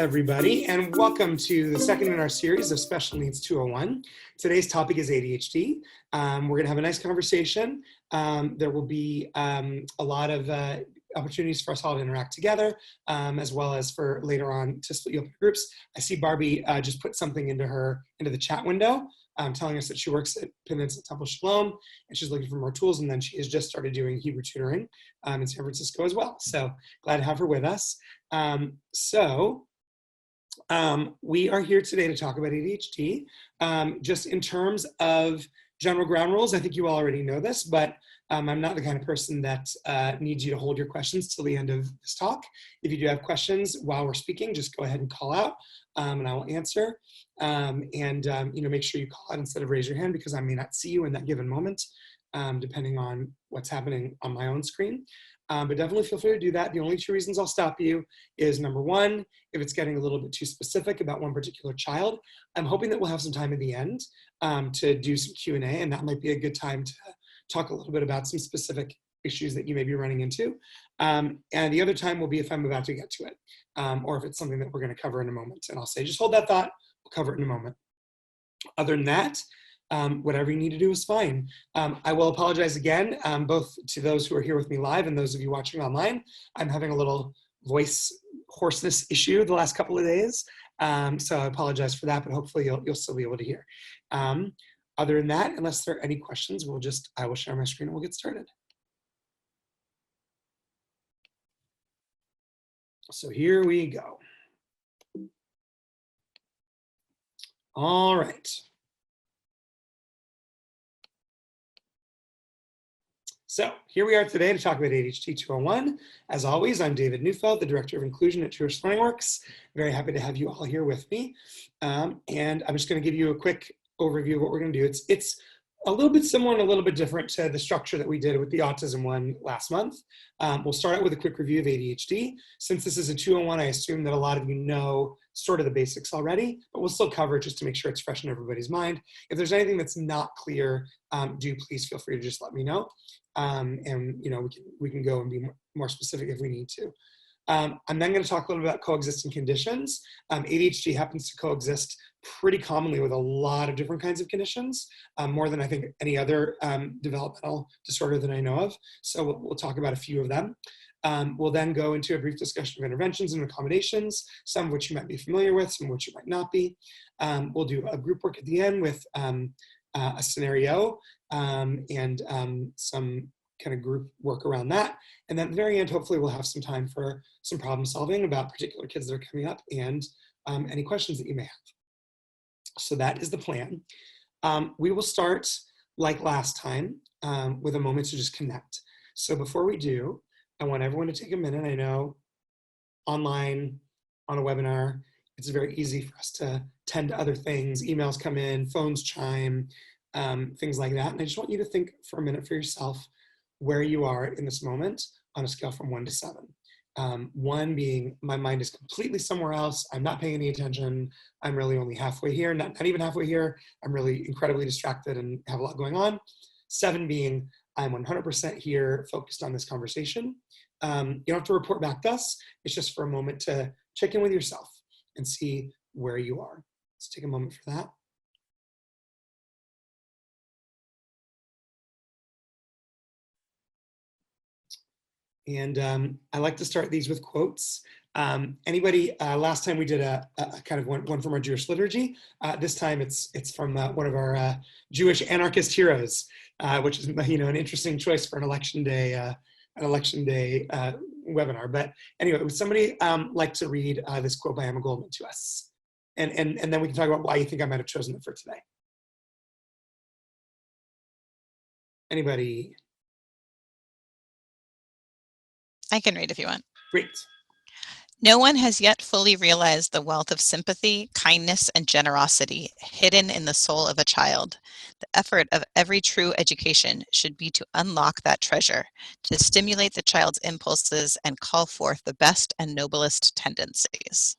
everybody, and welcome to the second in our series of Special Needs 201. Today's topic is ADHD. We're going to have a nice conversation. There will be a lot of opportunities for us all to interact together, as well as for later on to split you up into groups. I see Barbie just put something into the chat window, telling us that she works at Peninsula Temple Shalom, and she's looking for more tools, and then she has just started doing Hebrew tutoring in San Francisco as well. So glad to have her with us. We are here today to talk about ADHD. Just in terms of general ground rules, I think you all already know this, but I'm not the kind of person that needs you to hold your questions till the end of this talk. If you do have questions while we're speaking, just go ahead and call out, and I will answer. Make sure you call out instead of raise your hand, because I may not see you in that given moment, depending on what's happening on my own screen. But definitely feel free to do that. The only two reasons I'll stop you is, number one, if it's getting a little bit too specific about one particular child. I'm hoping that we'll have some time at the end to do some Q&A, and that might be a good time to talk a little bit about some specific issues that you may be running into. And the other time will be if I'm about to get to it, or if it's something that we're going to cover in a moment. And I'll say, just hold that thought, we'll cover it in a moment. Other than that, whatever you need to do is fine. I will apologize again, both to those who are here with me live and those of you watching online. I'm having a little voice hoarseness issue the last couple of days, so I apologize for that, but hopefully you'll still be able to hear. Other than that, unless there are any questions, I will share my screen and we'll get started. So here we go. All right. So here we are today to talk about ADHD 201. As always, I'm David Neufeld, the Director of Inclusion at LearningWorks. Very happy to have you all here with me. And I'm just going to give you a quick overview of what we're going to do. It's a little bit similar and a little bit different to the structure that we did with the autism one last month. We'll start out with a quick review of ADHD. Since this is a 201, I assume that a lot of you know sort of the basics already, but we'll still cover it just to make sure it's fresh in everybody's mind. If there's anything that's not clear, do please feel free to just let me know. We can go and be more specific if we need to. I'm then going to talk a little bit about coexisting conditions. ADHD happens to coexist pretty commonly with a lot of different kinds of conditions, more than I think any other developmental disorder that I know of. So we'll talk about a few of them. We'll then go into a brief discussion of interventions and accommodations, some of which you might be familiar with, some of which you might not be. We'll do a group work at the end with a scenario and some kind of group work around that. And then at the very end, hopefully we'll have some time for some problem solving about particular kids that are coming up and any questions that you may have. So that is the plan. We will start like last time with a moment to just connect. So before we do, I want everyone to take a minute. I know online, on a webinar, it's very easy for us to tend to other things. Emails come in, phones chime, things like that. And I just want you to think for a minute for yourself where you are in this moment on a scale from 1 to 7. 1 being my mind is completely somewhere else. I'm not paying any attention. I'm really only halfway here, not even halfway here. I'm really incredibly distracted and have a lot going on. 7 being I'm 100% here, focused on this conversation. You don't have to report back to us. It's just for a moment to check in with yourself and see where you are. Let's take a moment for that. And I like to start these with quotes. Anybody, last time we did a kind of one from our Jewish liturgy. This time it's from one of our Jewish anarchist heroes, which is an interesting choice for an election day webinar. But anyway, would somebody like to read this quote by Emma Goldman to us? And then we can talk about why you think I might have chosen it for today. Anybody? I can read if you want. Great. No one has yet fully realized the wealth of sympathy, kindness, and generosity hidden in the soul of a child. The effort of every true education should be to unlock that treasure, to stimulate the child's impulses and call forth the best and noblest tendencies.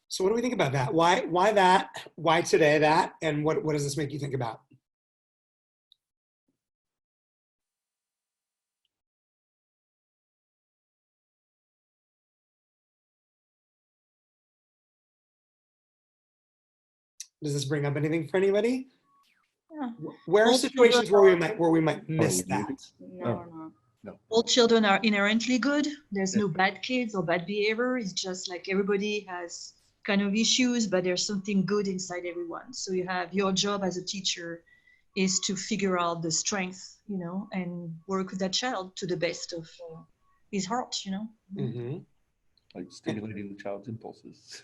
So what do we think about that? Why that? Why today that? And what does this make you think about? Does this bring up anything for anybody? Yeah. Where are All situations children where we might miss Oh, that? No. All children are inherently good. There's Yeah. no bad kids or bad behavior. It's just like everybody has kind of issues, but there's something good inside everyone. So you have your job as a teacher is to figure out the strength, and work with that child to the best of his heart, Mm-hmm. Like stimulating the child's impulses.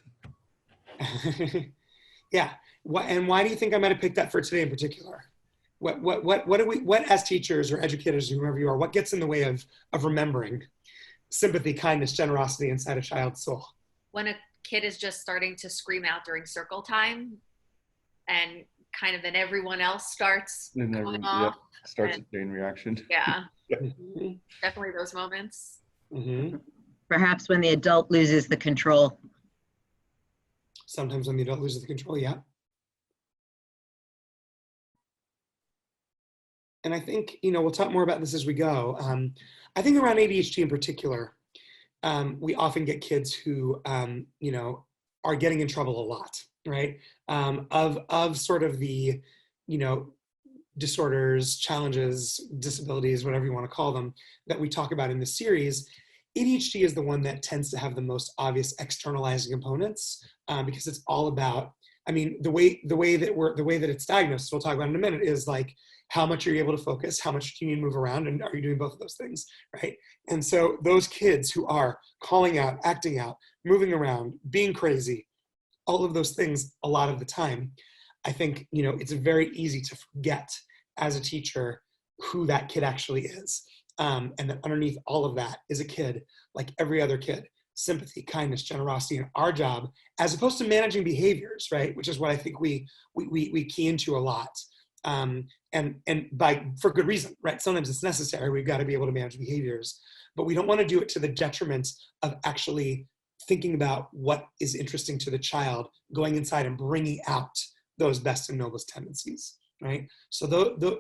Yeah. And why do you think I might have picked that for today in particular? What as teachers or educators, whoever you are, what gets in the way of remembering sympathy, kindness, generosity inside a child's soul? When a kid is just starting to scream out during circle time, and kind of then everyone else starts And going then off. starts and- a chain reaction. Yeah, Mm-hmm. definitely those moments. Mm-hmm. Perhaps when the adult loses the control. Sometimes when the adult loses the control, yeah. And I think, we'll talk more about this as we go. I think around ADHD in particular, we often get kids who, are getting in trouble a lot, right? Of sort of the, disorders, challenges, disabilities, whatever you want to call them, that we talk about in this series. ADHD is the one that tends to have the most obvious externalizing components, because it's all about, the way that it's diagnosed, we'll talk about in a minute, is like, how much are you able to focus? How much do you need to move around? And are you doing both of those things, right? And so those kids who are calling out, acting out, moving around, being crazy, all of those things a lot of the time, I think, it's very easy to forget as a teacher who that kid actually is. And that underneath all of that is a kid like every other kid. Sympathy, kindness, generosity, and our job, as opposed to managing behaviors, right? Which is what I think we key into a lot. And for good reason, right? Sometimes it's necessary. We've got to be able to manage behaviors, but we don't want to do it to the detriment of actually thinking about what is interesting to the child, going inside and bringing out those best and noblest tendencies, right? So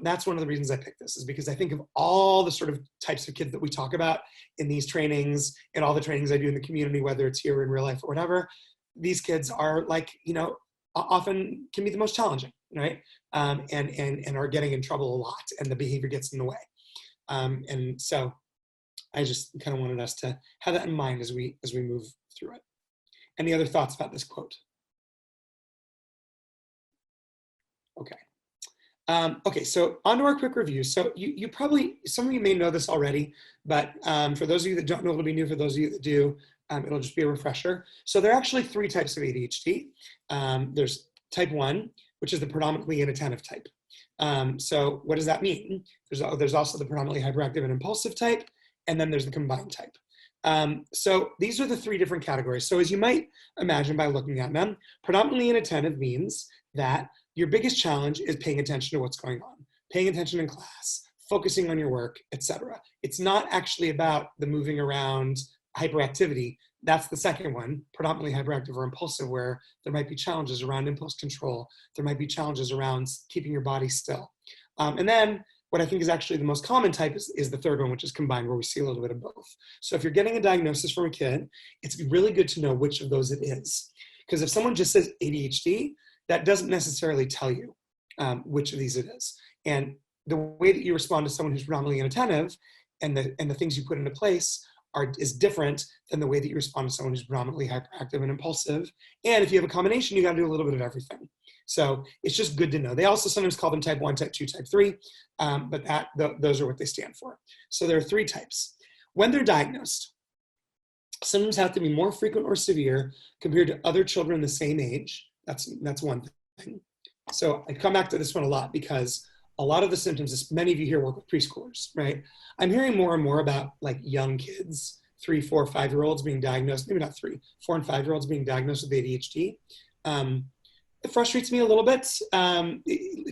that's one of the reasons I picked this, is because I think of all the sort of types of kids that we talk about in these trainings and all the trainings I do in the community, whether it's here or in real life or whatever, these kids are like, often can be the most challenging, right? And are getting in trouble a lot, and the behavior gets in the way. And so I just kind of wanted us to have that in mind as we move through it. Any other thoughts about this quote? Okay. Okay, so on to our quick review. So you probably, some of you may know this already, but for those of you that don't know, it'll be new. For those of you that do, it'll just be a refresher. So there are actually three types of ADHD. There's type 1, which is the predominantly inattentive type. So what does that mean? There's also the predominantly hyperactive and impulsive type, and then there's the combined type. So these are the three different categories. So as you might imagine by looking at them, predominantly inattentive means that your biggest challenge is paying attention to what's going on, paying attention in class, focusing on your work, etc. It's not actually about the moving around hyperactivity. That's the second one, predominantly hyperactive or impulsive, where there might be challenges around impulse control. There might be challenges around keeping your body still. And then what I think is actually the most common type is the third one, which is combined, where we see a little bit of both. So if you're getting a diagnosis from a kid, it's really good to know which of those it is. Because if someone just says ADHD, that doesn't necessarily tell you which of these it is. And the way that you respond to someone who's predominantly inattentive and the things you put into place is different than the way that you respond to someone who's predominantly hyperactive and impulsive. And if you have a combination, you got to do a little bit of everything. So it's just good to know. They also sometimes call them type 1, type 2, type 3, but those are what they stand for. So there are three types. When they're diagnosed, symptoms have to be more frequent or severe compared to other children the same age. That's one thing. So I come back to this one a lot because a lot of the symptoms, as many of you here work with preschoolers, right? I'm hearing more and more about like young kids, 3, 4, 5-year-olds being diagnosed, maybe not 3, 4 and 5-year-olds being diagnosed with ADHD. It frustrates me a little bit.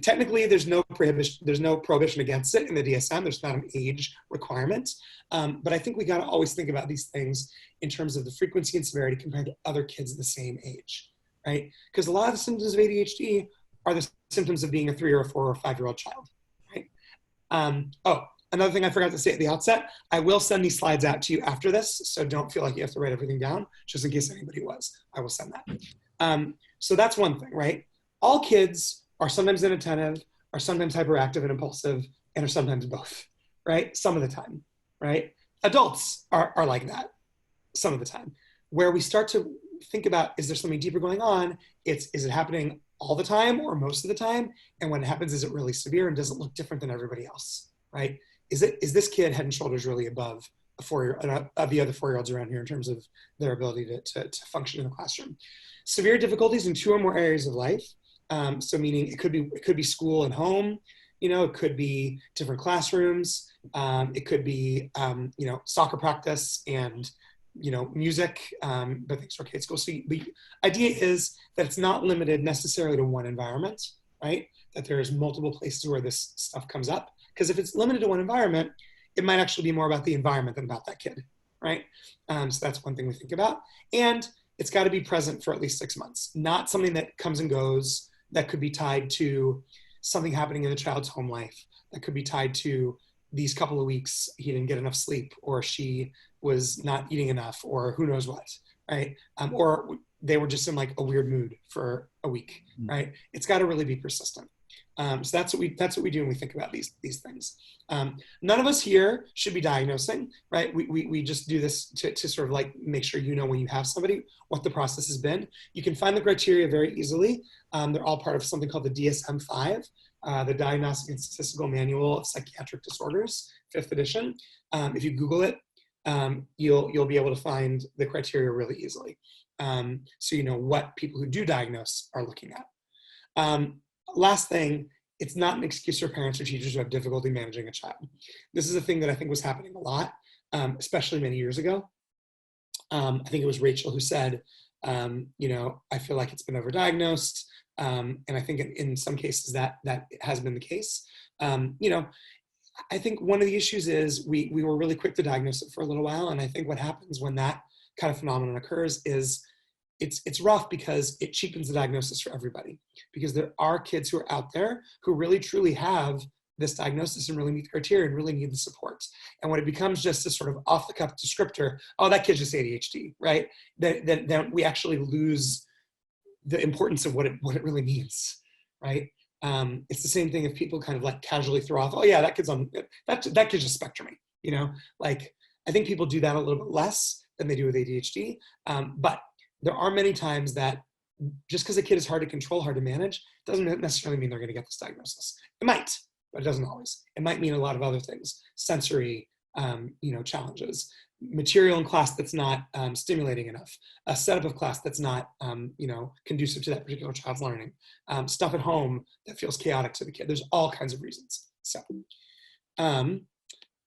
Technically, there's no prohibition against it in the DSM. There's not an age requirement. But I think we got to always think about these things in terms of the frequency and severity compared to other kids the same age, right? Because a lot of the symptoms of ADHD are the symptoms of being a 3 or a 4 or a 5-year-old child, right? Oh, another thing I forgot to say at the outset, I will send these slides out to you after this, so don't feel like you have to write everything down, just in case anybody was. I will send that. So that's one thing, right? All kids are sometimes inattentive, are sometimes hyperactive and impulsive, and are sometimes both, right? Some of the time, right? Adults are like that some of the time. Where we start to think about, is there something deeper going on? Is it happening all the time or most of the time? And when it happens, is it really severe and does it look different than everybody else, right? Is this kid head and shoulders really above the other 4-year-olds around here in terms of their ability to function in the classroom? Severe difficulties in 2 or more areas of life. So meaning it could be school and home, it could be different classrooms. It could be, soccer practice and, music, but things are okay at school. So the idea is that it's not limited necessarily to one environment, right? That there's multiple places where this stuff comes up. Because if it's limited to one environment, it might actually be more about the environment than about that kid, right? So that's one thing we think about. And it's got to be present for at least 6 months, not something that comes and goes, that could be tied to something happening in the child's home life, that could be tied to these couple of weeks he didn't get enough sleep, or she was not eating enough, or who knows what, right? Or they were just in like a weird mood for a week, right? It's got to really be persistent. So that's what we do when we think about these things. None of us here should be diagnosing, right? We just do this to sort of like make sure when you have somebody what the process has been. You can find the criteria very easily. They're all part of something called the DSM-5, the Diagnostic and Statistical Manual of Psychiatric Disorders, 5th edition. If you Google it, you'll be able to find the criteria really easily. So you know what people who do diagnose are looking at. Last thing, it's not an excuse for parents or teachers who have difficulty managing a child. This is a thing that I think was happening a lot, especially many years ago. I think it was Rachel who said, I feel like it's been overdiagnosed. And I think in some cases that has been the case. I think one of the issues is we were really quick to diagnose it for a little while. And I think what happens when that kind of phenomenon occurs is it's rough because it cheapens the diagnosis for everybody, because there are kids who are out there who really truly have this diagnosis and really meet the criteria and really need the support. And when it becomes just a sort of off the cuff descriptor, oh, that kid's just ADHD, right? Then we actually lose the importance of what it really means, right? It's the same thing if people kind of like casually throw off, oh yeah, that kid's just spectrumy, like I think people do that a little bit less than they do with ADHD. But there are many times that just because a kid is hard to control, hard to manage, doesn't necessarily mean they're going to get this diagnosis. It might, but it doesn't always. It might mean a lot of other things, sensory, challenges, material in class that's not stimulating enough, a setup of class that's not, conducive to that particular child's learning, stuff at home that feels chaotic to the kid. There's all kinds of reasons. So a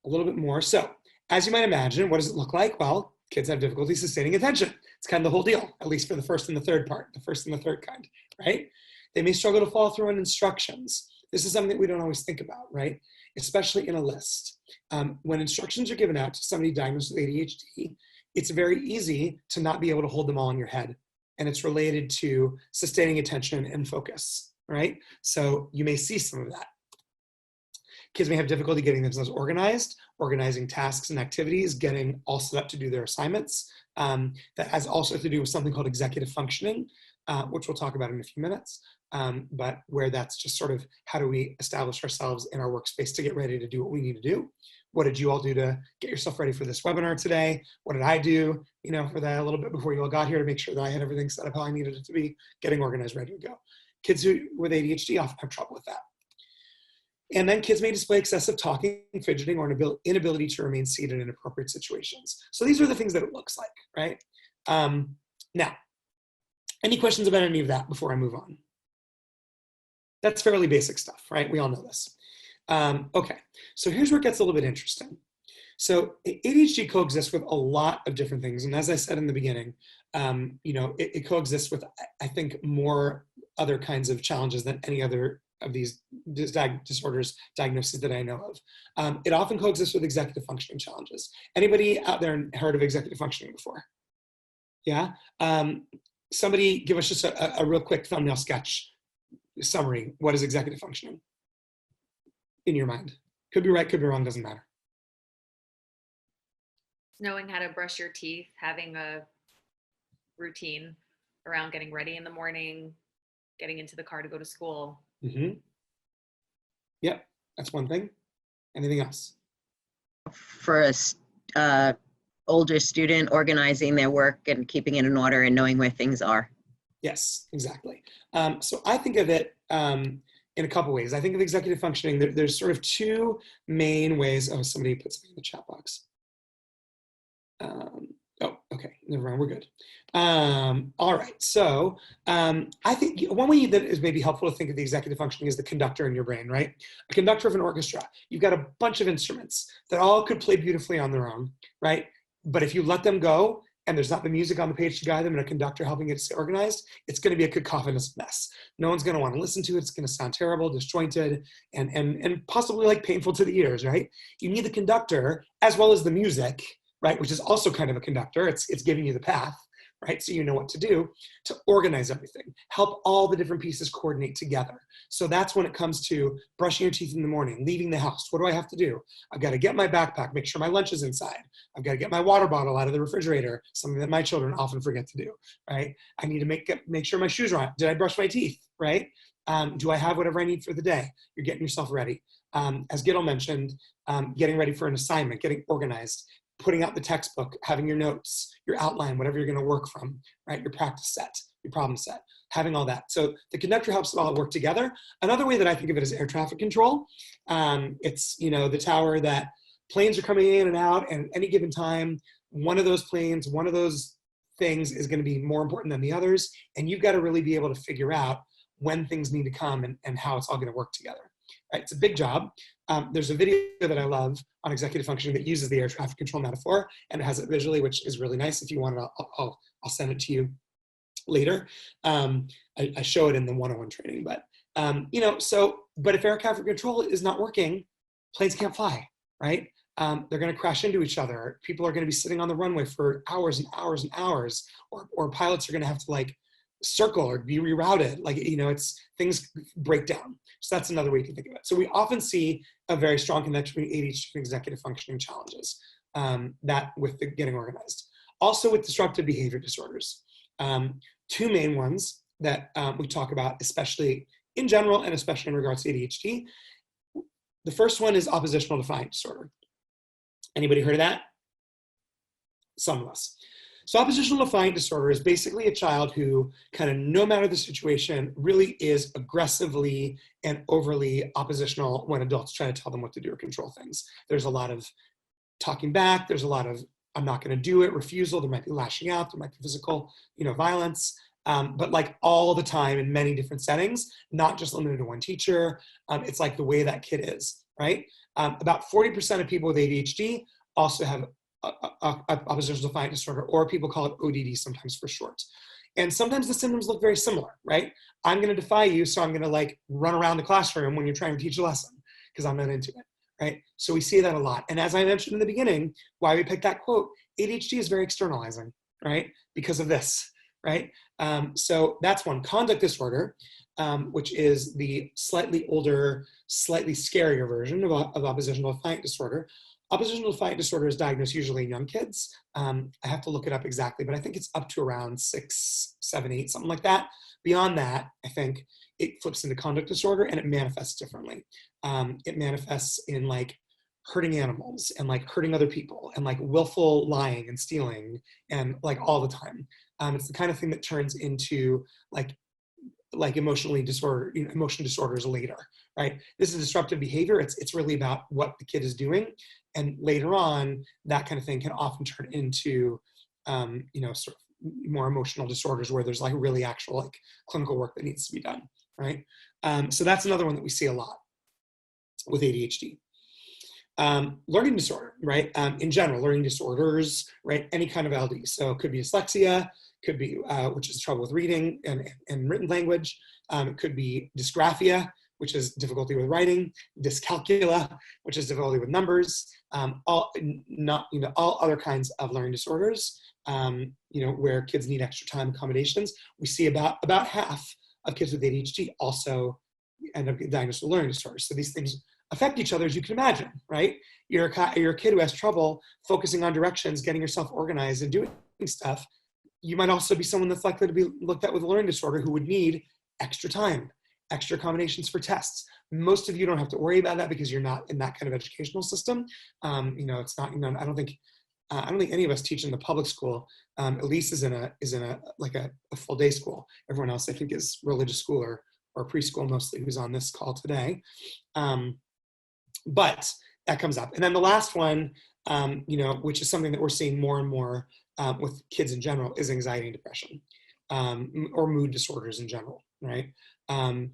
little bit more. So as you might imagine, what does it look like? Well, kids have difficulty sustaining attention. It's kind of the whole deal, at least for the first and the third part, the first and the third kind, right? They may struggle to follow through on instructions. This is something that we don't always think about, right? Especially in a list. When instructions are given out to somebody diagnosed with ADHD, it's very easy to not be able to hold them all in your head. And it's related to sustaining attention and focus, right? So you may see some of that. Kids may have difficulty getting themselves organized, organizing tasks and activities, getting all set up to do their assignments. That has also to do with something called executive functioning, which we'll talk about in a few minutes, but where that's just sort of how do we establish ourselves in our workspace to get ready to do what we need to do. What did you all do to get yourself ready for this webinar today? What did I do, for that a little bit before you all got here to make sure that I had everything set up how I needed it to be, getting organized, ready to go. Kids with ADHD often have trouble with that. And then kids may display excessive talking, fidgeting, or an inability to remain seated in appropriate situations. So these are the things that it looks like, right? Now, any questions about any of that before I move on? That's fairly basic stuff, right? We all know this. Okay, so here's where it gets a little bit interesting. So ADHD coexists with a lot of different things. And as I said in the beginning, it coexists with, I think, more other kinds of challenges than any other of these disorders diagnoses that I know of. It often coexists with executive functioning challenges. Anybody out there heard of executive functioning before? Yeah? Somebody give us just a real quick thumbnail sketch summary. What is executive functioning in your mind? Could be right, could be wrong, doesn't matter. Knowing how to brush your teeth, having a routine around getting ready in the morning, getting into the car to go to school. Yep, that's one thing. Anything else? For a older student, organizing their work and keeping it in order and knowing where things are. Yes, exactly. So I think of it in a couple ways. I think of executive functioning, there's sort of two main ways. Oh, somebody put something in the chat box. Oh, okay, never mind, we're good. All right, so I think one way that is maybe helpful to think of the executive functioning is the conductor in your brain, right? A conductor of an orchestra. You've got a bunch of instruments that all could play beautifully on their own, right? But if you let them go and there's not the music on the page to guide them and a conductor helping it to stay organized, it's going to be a cacophonous mess. No one's going to want to listen to it. It's going to sound terrible, disjointed, and possibly like painful to the ears, right? You need the conductor as well as the music, right? Which is also kind of a conductor. It's giving you the path, right? So you know what to do to organize everything, help all the different pieces coordinate together. So that's when it comes to brushing your teeth in the morning, leaving the house. What do I have to do? I've got to get my backpack, make sure my lunch is inside. I've got to get my water bottle out of the refrigerator, something that my children often forget to do, right? I need to make sure my shoes are on. Did I brush my teeth, right? Do I have whatever I need for the day? You're getting yourself ready. As Gidel mentioned, getting ready for an assignment, getting organized, putting out the textbook, having your notes, your outline, whatever you're going to work from, right? Your practice set, your problem set, having all that. So the conductor helps it all work together. Another way that I think of it is air traffic control. It's, the tower that planes are coming in and out, and at any given time, one of those planes, one of those things is going to be more important than the others. And you've got to really be able to figure out when things need to come and how it's all going to work together. Right? It's a big job. There's a video that I love on executive functioning that uses the air traffic control metaphor, and it has it visually, which is really nice. If you want it, I'll send it to you later. I show it in the 101 training, but but if air traffic control is not working, planes can't fly, right? They're going to crash into each other. People are going to be sitting on the runway for hours and hours and hours, or pilots are going to have to circle or be rerouted. It's things break down. So that's another way you can think of it. So we often see a very strong connection between ADHD and executive functioning challenges, that with the getting organized. Also with disruptive behavior disorders. Two main ones that we talk about, especially in general and especially in regards to ADHD. The first one is oppositional defiant disorder. Anybody heard of that? Some of us. So oppositional defiant disorder is basically a child who kind of, no matter the situation, really is aggressively and overly oppositional when adults try to tell them what to do or control things. There's a lot of talking back. There's a lot of, I'm not going to do it, refusal. There might be lashing out. There might be physical, violence. But all the time in many different settings, not just limited to one teacher. It's like the way that kid is, right? About 40% of people with ADHD also have oppositional defiant disorder, or people call it ODD sometimes for short. And sometimes the symptoms look very similar, right? I'm going to defy you, so I'm going to run around the classroom when you're trying to teach a lesson because I'm not into it, right? So we see that a lot. And as I mentioned in the beginning, why we picked that quote, ADHD is very externalizing, right? Because of this, right? So that's one. Conduct disorder, which is the slightly older, slightly scarier version of oppositional defiant disorder. Oppositional defiant disorder is diagnosed usually in young kids. I have to look it up exactly, but I think it's up to around 6, 7, 8, something like that. Beyond that, I think it flips into conduct disorder and it manifests differently. It manifests in hurting animals and hurting other people and willful lying and stealing and all the time. It's the kind of thing that turns into emotion disorders later, right? This is disruptive behavior. It's really about what the kid is doing. And later on, that kind of thing can often turn into, sort of more emotional disorders where there's really actual clinical work that needs to be done, right? So that's another one that we see a lot with ADHD. Learning disorder, right? In general, learning disorders, right? Any kind of LD. So it could be dyslexia, could be, which is trouble with reading and written language. It could be dysgraphia, which is difficulty with writing, dyscalculia, which is difficulty with numbers, all other kinds of learning disorders, where kids need extra time accommodations. We see about half of kids with ADHD also end up getting diagnosed with learning disorders. So these things affect each other, as you can imagine, right? You're a kid who has trouble focusing on directions, getting yourself organized and doing stuff. You might also be someone that's likely to be looked at with a learning disorder who would need extra time, extra accommodations for tests. Most of you don't have to worry about that because you're not in that kind of educational system. It's not, I don't think any of us teach in the public school. Elise is in a full day school. Everyone else I think is religious school or preschool mostly, who's on this call today. But that comes up. And then the last one, which is something that we're seeing more and more with kids in general, is anxiety and depression, or mood disorders in general, right? A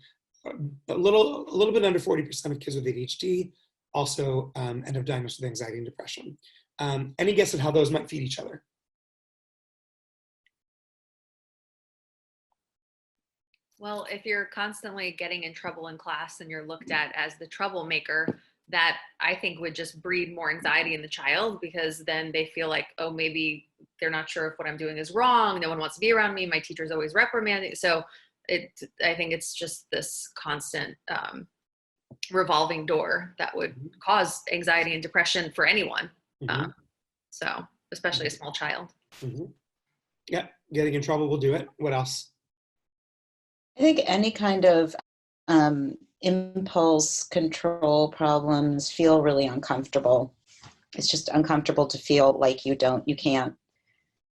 little bit under 40% of kids with ADHD also end up diagnosed with anxiety and depression. Any guess at how those might feed each other? Well, if you're constantly getting in trouble in class and you're looked at as the troublemaker, that I think would just breed more anxiety in the child, because then they feel like, oh, maybe they're not sure if what I'm doing is wrong. No one wants to be around me. My teacher's always reprimanding. So I think it's just this constant revolving door that would cause anxiety and depression for anyone. So especially a small child. Yeah, getting in trouble will do it. What else? I think any kind of impulse control problems feel really uncomfortable. It's just uncomfortable to feel like you can't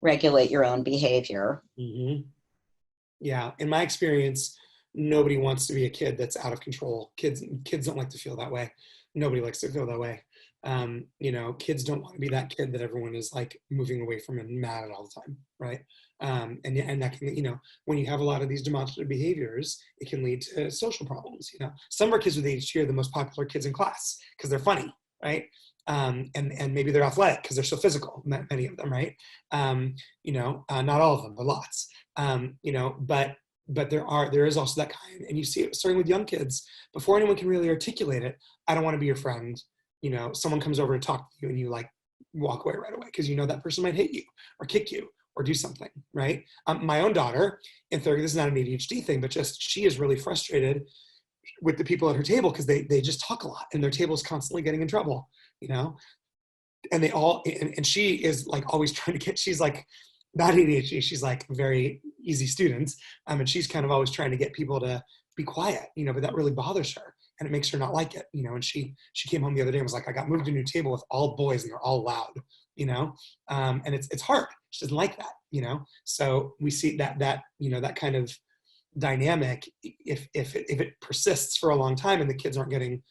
regulate your own behavior. Yeah, in my experience, nobody wants to be a kid that's out of control. Kids don't like to feel that way. Nobody likes to feel that way. Kids don't want to be that kid that everyone is like moving away from and mad at all the time, right? And that can, when you have a lot of these demonstrative behaviors, it can lead to social problems. Some of our kids with ADHD are the most popular kids in class because they're funny, right? And maybe they're athletic because they're so physical, many of them, right? Not all of them, but lots. But there is also that kind, and you see it starting with young kids before anyone can really articulate it. I don't want to be your friend. Someone comes over to talk to you and you like walk away right away because that person might hit you or kick you or do something, right? My own daughter in third grade, this is not an ADHD thing, but just she is really frustrated with the people at her table because they just talk a lot and their table is constantly getting in trouble, and they all, and she is like always trying to she's like not ADHD, she's like very easy student, and she's kind of always trying to get people to be quiet, but that really bothers her. And it makes her not like it, and she came home the other day and was like, I got moved to a new table with all boys and they're all loud, and it's hard. She doesn't like that, so we see that kind of dynamic, if it persists for a long time and the kids aren't getting,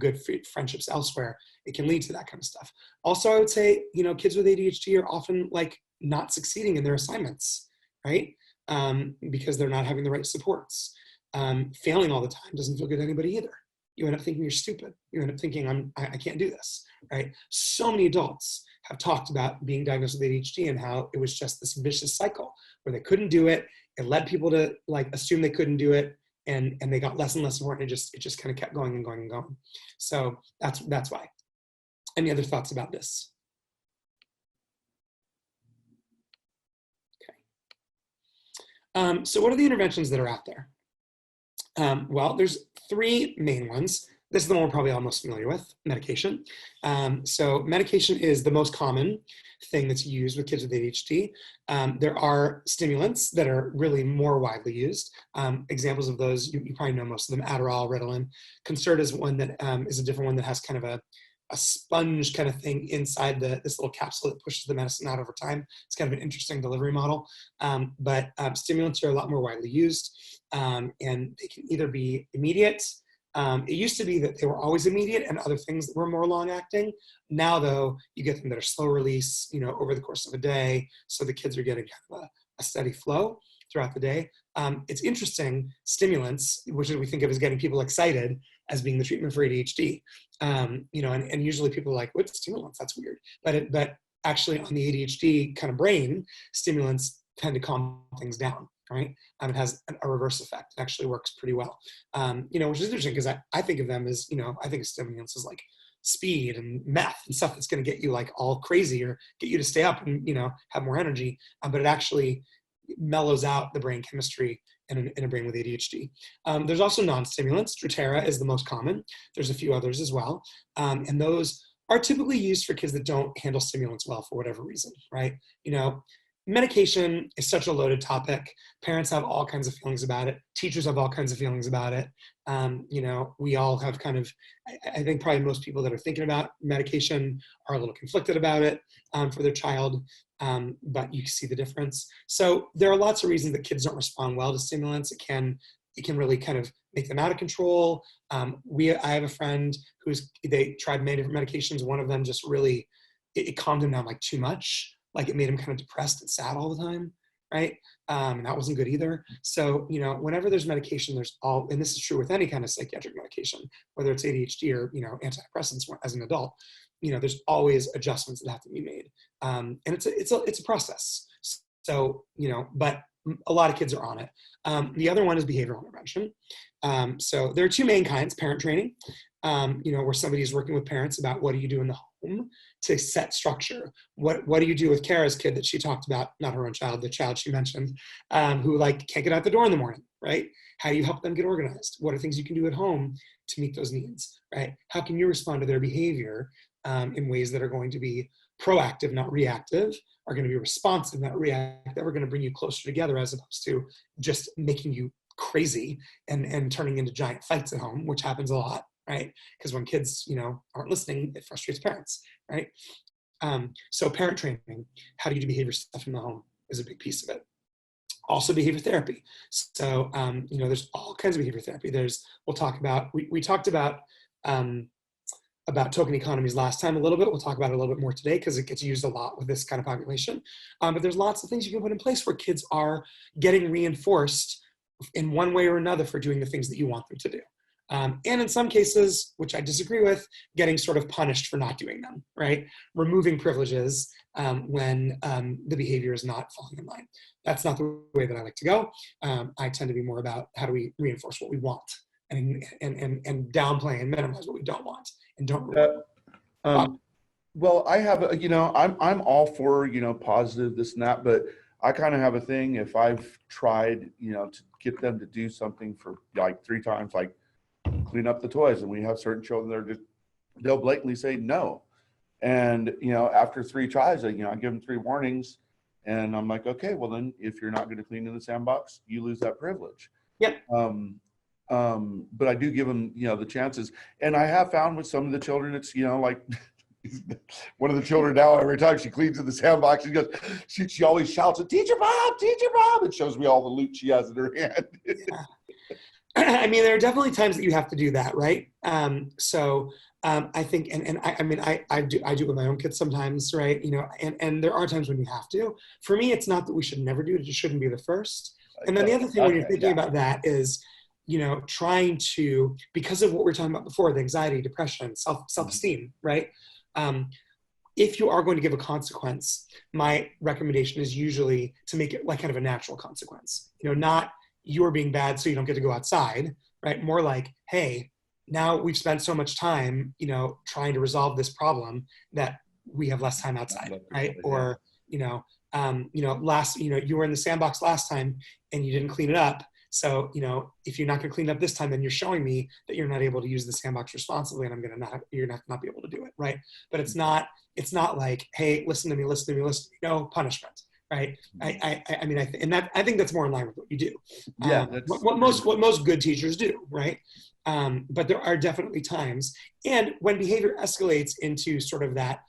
good friendships elsewhere, it can lead to that kind of stuff. Also, I would say, kids with ADHD are often like not succeeding in their assignments, right? Because they're not having the right supports. Failing all the time doesn't feel good to anybody either. You end up thinking you're stupid. You end up thinking I can't do this, right? So many adults have talked about being diagnosed with ADHD and how it was just this vicious cycle where they couldn't do it. It led people to like assume they couldn't do it, and they got less and less important. It just kind of kept going and going and going. So that's why. Any other thoughts about this? Okay. So what are the interventions that are out there? Well, there's three main ones. This is the one we're probably all most familiar with, medication. So medication is the most common thing that's used with kids with ADHD. There are stimulants that are really more widely used. Examples of those, you probably know most of them: Adderall, Ritalin. Concerta is one that is a different one that has kind of a sponge kind of thing inside this little capsule that pushes the medicine out over time. It's kind of an interesting delivery model. But stimulants are a lot more widely used, and they can either be immediate. It used to be that they were always immediate and other things that were more long acting. Now though, you get them that are slow release, over the course of a day. So the kids are getting kind of a steady flow throughout the day. It's interesting, stimulants, which we think of as getting people excited as being the treatment for ADHD. And usually people are like, what stimulants? That's weird. But actually on the ADHD kind of brain, stimulants tend to calm things down. Right? It has a reverse effect. It actually works pretty well. Which is interesting because I think of them as, I think of stimulants as like speed and meth and stuff that's going to get you like all crazy or get you to stay up and, have more energy. But it actually mellows out the brain chemistry in a brain with ADHD. There's also non-stimulants. Strattera is the most common. There's a few others as well. And those are typically used for kids that don't handle stimulants well for whatever reason, right? medication is such a loaded topic. Parents have all kinds of feelings about it. Teachers have all kinds of feelings about it. We all have kind of, I think probably most people that are thinking about medication are a little conflicted about it for their child, but you see the difference. So there are lots of reasons that kids don't respond well to stimulants. It can really kind of make them out of control. I have a friend they tried many different medications. One of them just really, it calmed him down like too much. Like it made him kind of depressed and sad all the time, right? And that wasn't good either. So, whenever there's medication, and this is true with any kind of psychiatric medication, whether it's ADHD or, antidepressants as an adult, there's always adjustments that have to be made. And it's a process. So, but a lot of kids are on it. The other one is behavioral intervention. So there are two main kinds: parent training, where somebody's working with parents about what do you do in the home to set structure. What do you do with Kara's kid that she talked about, not her own child, the child she mentioned, who can't get out the door in the morning, right? How do you help them get organized? What are things you can do at home to meet those needs, right? How can you respond to their behavior in ways that are going to be proactive, not reactive, are going to be responsive, not reactive, that are going to bring you closer together as opposed to just making you crazy and turning into giant fights at home, which happens a lot, right? Because when kids, aren't listening, it frustrates parents, right? So parent training, how do you do behavior stuff in the home is a big piece of it. Also behavior therapy. So, there's all kinds of behavior therapy. We talked about token economies last time a little bit. We'll talk about it a little bit more today because it gets used a lot with this kind of population. But there's lots of things you can put in place where kids are getting reinforced in one way or another for doing the things that you want them to do. And in some cases, which I disagree with, getting sort of punished for not doing them, right? Removing privileges when the behavior is not falling in line. That's not the way that I like to go. I tend to be more about how do we reinforce what we want and downplay and minimize what we don't want and don't reward. Well, I have, I'm all for, positive this and that, but I kind of have a thing. If I've tried, to get them to do something for like 3 times, like clean up the toys, and we have certain children they'll blatantly say no. And, after 3 tries, I give them 3 warnings, and I'm like, okay, well then if you're not going to clean in the sandbox, you lose that privilege. Yep. But I do give them, the chances. And I have found with some of the children, it's, like one of the children now, every time she cleans in the sandbox, she always shouts, Teacher Bob, and shows me all the loot she has in her hand. Yeah. I mean, there are definitely times that you have to do that, right? I think, I do it with my own kids sometimes, right? And there are times when you have to. For me, it's not that we should never do it. It just shouldn't be the first. And then the other thing when you're thinking about that is, trying to, because of what we were talking about before, the anxiety, depression, self-esteem, right? If you are going to give a consequence, my recommendation is usually to make it like kind of a natural consequence, not you're being bad so you don't get to go outside, right? More like, hey, now we've spent so much time, trying to resolve this problem that we have less time outside, right? Or, you were in the sandbox last time and you didn't clean it up. So, if you're not going to clean it up this time, then you're showing me that you're not able to use the sandbox responsibly, and you're not be able to do it, right? But it's not like, hey, listen to me, no punishment, right? I think that's more in line with what you do. Yeah, what most good teachers do, right? But there are definitely times, and when behavior escalates into sort of that,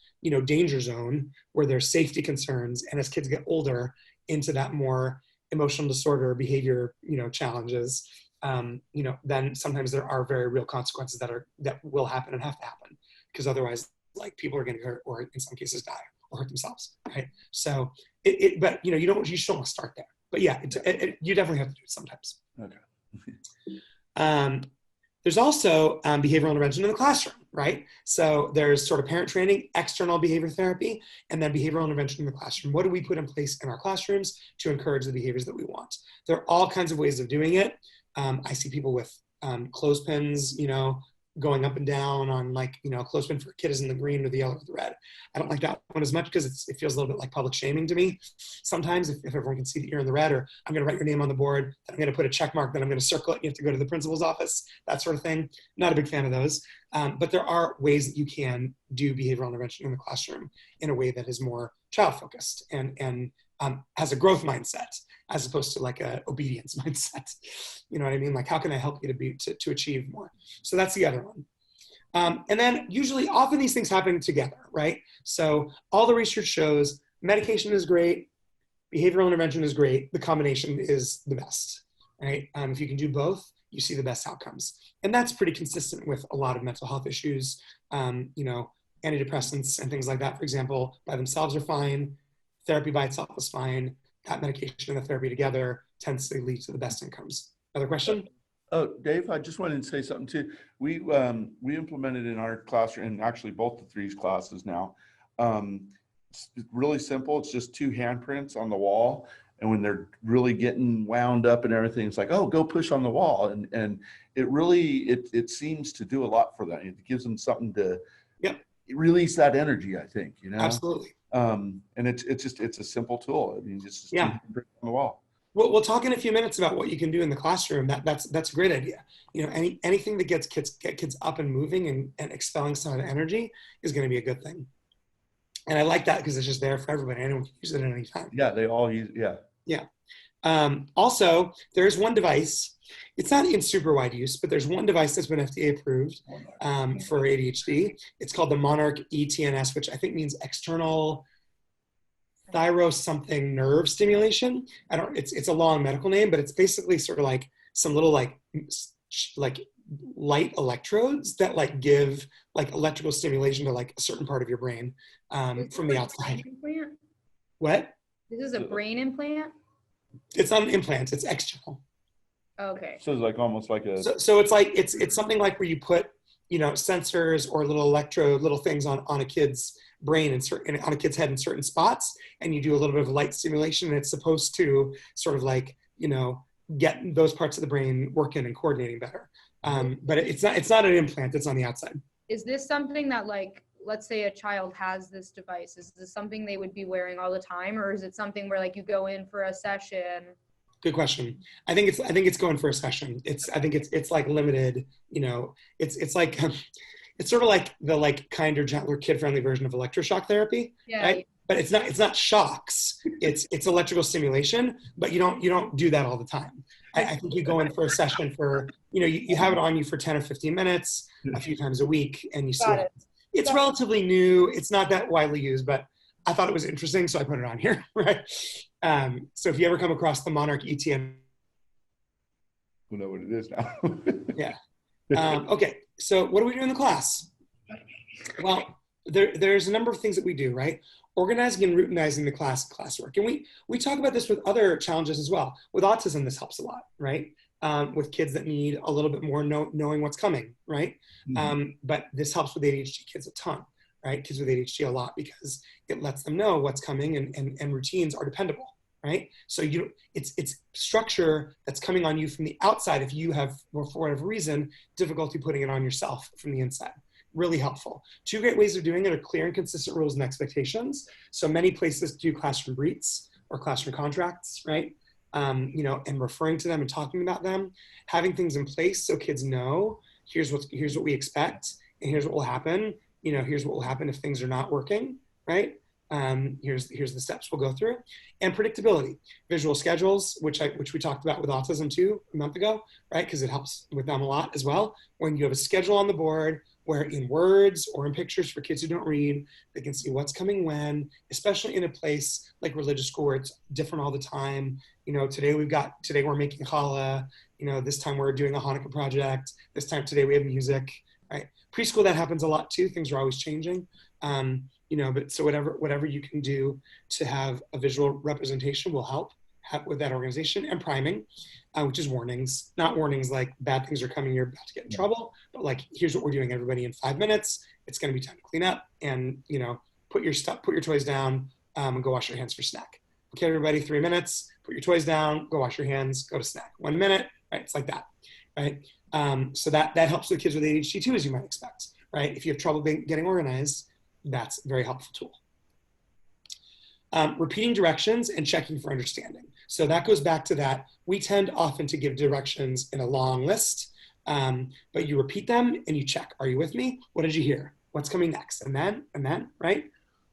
danger zone where there's safety concerns, and as kids get older, into that more emotional disorder, behavior, challenges, then sometimes there are very real consequences that will happen and have to happen, because otherwise, like, people are going to hurt, or in some cases die or hurt themselves, right? So, but you just don't want to start there. But yeah, you definitely have to do it sometimes. Okay. There's also behavioral intervention in the classroom, right? So there's sort of parent training, external behavior therapy, and then behavioral intervention in the classroom. What do we put in place in our classrooms to encourage the behaviors that we want? There are all kinds of ways of doing it. I see people with clothespins, going up and down on, like, a clothespin for a kid is in the green or the yellow or the red. I don't like that one as much because it feels a little bit like public shaming to me. Sometimes if everyone can see that you're in the red, or I'm going to write your name on the board, then I'm going to put a check mark, then I'm going to circle it, you have to go to the principal's office, that sort of thing. Not a big fan of those. But there are ways that you can do behavioral intervention in the classroom in a way that is more child-focused and has a growth mindset as opposed to like a obedience mindset. You know what I mean? Like, how can I help you to achieve more? So that's the other one. And then usually, often these things happen together, right? So all the research shows medication is great, behavioral intervention is great, the combination is the best, right? If you can do both, you see the best outcomes. And that's pretty consistent with a lot of mental health issues. You know, antidepressants and things like that, for example, by themselves are fine. Therapy by itself is fine. That medication and the therapy together tends to lead to the best outcomes. Other question? Oh, Dave, I just wanted to say something too. We implemented in our classroom, and actually both the threes classes now. It's really simple. It's just 2 handprints on the wall. And when they're really getting wound up and everything, it's like, oh, go push on the wall. And it really, it seems to do a lot for them. It gives them something to release that energy, I think, you know? Absolutely. And it's a simple tool. I mean, it's just 2 handprints on the wall. We'll talk in a few minutes about what you can do in the classroom. That's a great idea. You know, anything that gets kids up and moving and expelling some of the energy is going to be a good thing. And I like that because it's just there for everybody. Anyone can use it at any time. Yeah, they all use, Yeah. Also, there's one device. It's not in super wide use, but there's one device that's been FDA approved for ADHD. It's called the Monarch ETNS, which I think means external thyro something nerve stimulation. It's a long medical name, but it's basically sort of like some little like light electrodes that like give like electrical stimulation to like a certain part of your brain from the outside. Implant? What? This is a brain implant? It's not an implant, it's external. Okay. So it's like almost like a. So it's like it's something like where you put, you know, sensors or little things on a kid's brain and on a kid's head in certain spots, and you do a little bit of light stimulation, and it's supposed to sort of like, you know, get those parts of the brain working and coordinating better. But it's not an implant, it's on the outside. Is this something that, like, let's say a child has this device, is this something they would be wearing all the time, or is it something where like you go in for a session? Good question. I think it's going for a session. I think it's like limited, you know, it's like, it's sort of like the like kinder, gentler, kid-friendly version of electroshock therapy, Yeah. right? But it's not shocks. It's electrical stimulation, but you don't do that all the time. I think you go in for a session for, you know, you have it on you for 10 or 15 minutes, a few times a week, and you see it. It's relatively new. It's not that widely used, but I thought it was interesting, so I put it on here, right? So if you ever come across the Monarch ETN. We'll know what it is now. Yeah. Okay, so what do we do in the class? Well, there's a number of things that we do, right? Organizing and routinizing the classwork. And we talk about this with other challenges as well. With autism, this helps a lot, right? With kids that need a little bit more knowing what's coming, right? Mm-hmm. But this helps with ADHD kids a ton, right? Kids with ADHD a lot, because it lets them know what's coming, and routines are dependable, right? So it's structure that's coming on you from the outside if you have, or for whatever reason, difficulty putting it on yourself from the inside. Really helpful. 2 great ways of doing it are clear and consistent rules and expectations. So many places do classroom briefs or classroom contracts, right? You know, and referring to them and talking about them, having things in place so kids know here's what we expect, and here's what will happen. You know, here's what will happen if things are not working, right? Here's the steps we'll go through, and predictability, visual schedules, which we talked about with autism too a month ago, right? Because it helps with them a lot as well. When you have a schedule on the board, where in words or in pictures for kids who don't read, they can see what's coming when, especially in a place like religious school where it's different all the time. You know, today we're making challah, you know, this time we're doing a Hanukkah project, today we have music, right? Preschool, that happens a lot too, things are always changing. You know, but so whatever you can do to have a visual representation will help with that organization. And priming, which is warnings, not warnings like bad things are coming, you're about to get in trouble, but like, here's what we're doing, everybody, in 5 minutes, it's going to be time to clean up, and, you know, put your toys down, and go wash your hands for snack. Okay, everybody, 3 minutes, put your toys down, go wash your hands, go to snack. 1 minute, right? It's like that, right? So that helps with kids with ADHD too, as you might expect, right? If you have trouble getting organized, that's a very helpful tool. Repeating directions and checking for understanding. So that goes back to that. We tend often to give directions in a long list, but you repeat them and you check. Are you with me? What did you hear? What's coming next? And then, right?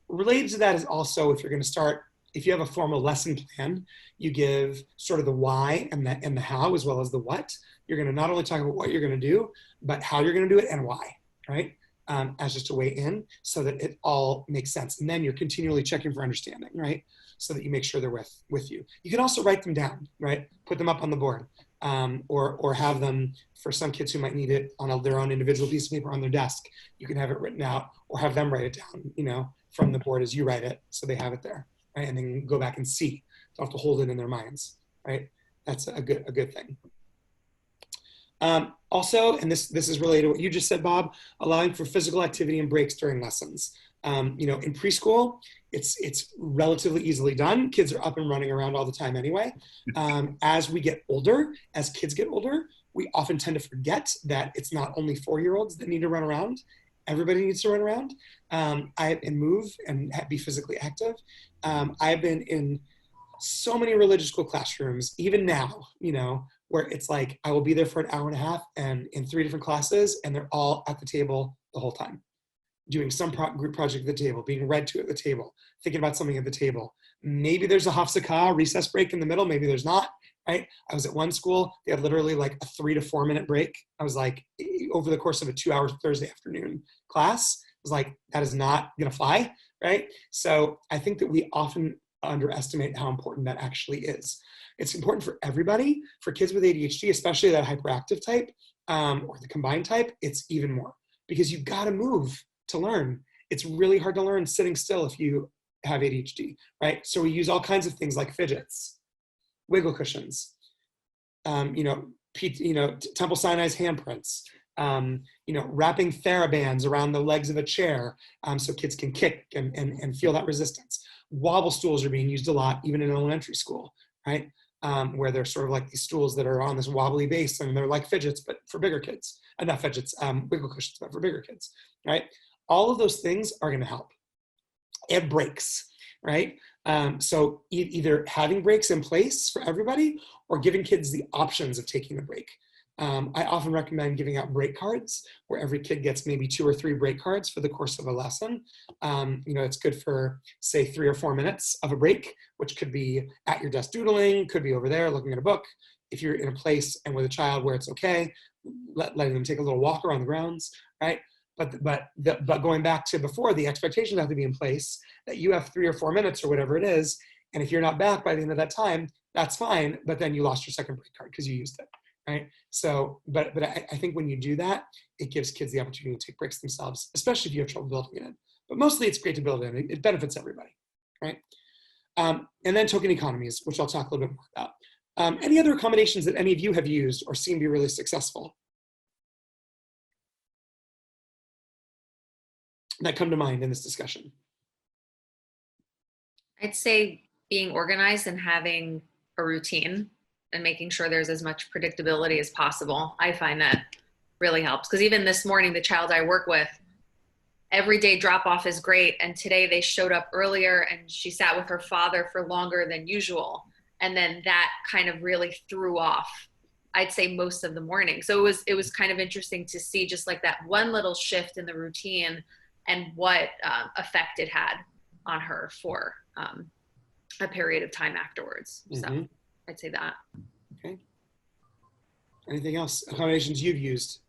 Related to that is also, if you're going to start if you have a formal lesson plan, you give sort of the why and the how as well as the what. You're going to not only talk about what you're going to do, but how you're going to do it and why, right? As just a way in so that it all makes sense. And then you're continually checking for understanding, right? So that you make sure they're with you. You can also write them down, right? Put them up on the board, or have them, for some kids who might need it, on their own individual piece of paper on their desk. You can have it written out or have them write it down, from the board as you write it, so they have it there, right? And then go back and see. Don't have to hold it in their minds, right? That's a good thing. Also, and this is related to what you just said, Bob, allowing for physical activity and breaks during lessons. In preschool, it's relatively easily done. Kids are up and running around all the time anyway. As kids get older, we often tend to forget that it's not only 4-year-olds that need to run around. Everybody needs to run around and move and be physically active. I've been in so many religious school classrooms, even now, where it's like I will be there for an hour and a half and in 3 different classes, and they're all at the table the whole time, doing some group project at the table, being read to at the table, thinking about something at the table. Maybe there's a hafsakah, recess break in the middle, maybe there's not, right? I was at one school, they had literally like a 3 to 4 minute break. I was like, over the course of a 2-hour Thursday afternoon class, I was like, that is not gonna fly, right? So I think that we often underestimate how important that actually is. It's important for everybody. For kids with ADHD, especially that hyperactive type or the combined type, it's even more, because you've got to move to learn. It's really hard to learn sitting still if you have ADHD, right? So we use all kinds of things like fidgets, wiggle cushions, Temple Sinai's handprints, wrapping therabands around the legs of a chair so kids can kick and feel that resistance. Wobble stools are being used a lot, even in elementary school, right? Where they're sort of like these stools that are on this wobbly base, and they're like fidgets, but for bigger kids. Not fidgets, wiggle cushions, but for bigger kids, right? All of those things are going to help. And breaks, right? So either having breaks in place for everybody or giving kids the options of taking a break. I often recommend giving out break cards where every kid gets maybe 2 or 3 break cards for the course of a lesson. It's good for, say, 3 or 4 minutes of a break, which could be at your desk doodling, could be over there looking at a book. If you're in a place and with a child where it's okay, letting them take a little walk around the grounds, right? But going back to before, the expectations have to be in place that you have 3 or 4 minutes or whatever it is. And if you're not back by the end of that time, that's fine. But then you lost your second break card because you used it. Right. So, but I think when you do that, it gives kids the opportunity to take breaks themselves, especially if you have trouble building it in. But mostly it's great to build it in. It benefits everybody. Right. And then token economies, which I'll talk a little bit more about. Any other accommodations that any of you have used or seen be really successful that come to mind in this discussion? I'd say being organized and having a routine and making sure there's as much predictability as possible. I find that really helps, because even this morning, the child I work with, every day drop off is great. And today they showed up earlier and she sat with her father for longer than usual. And then that kind of really threw off, I'd say, most of the morning. So it was kind of interesting to see just like that one little shift in the routine and what effect it had on her for a period of time afterwards. So I'd say that. Okay. Anything else? Accommodations you've used?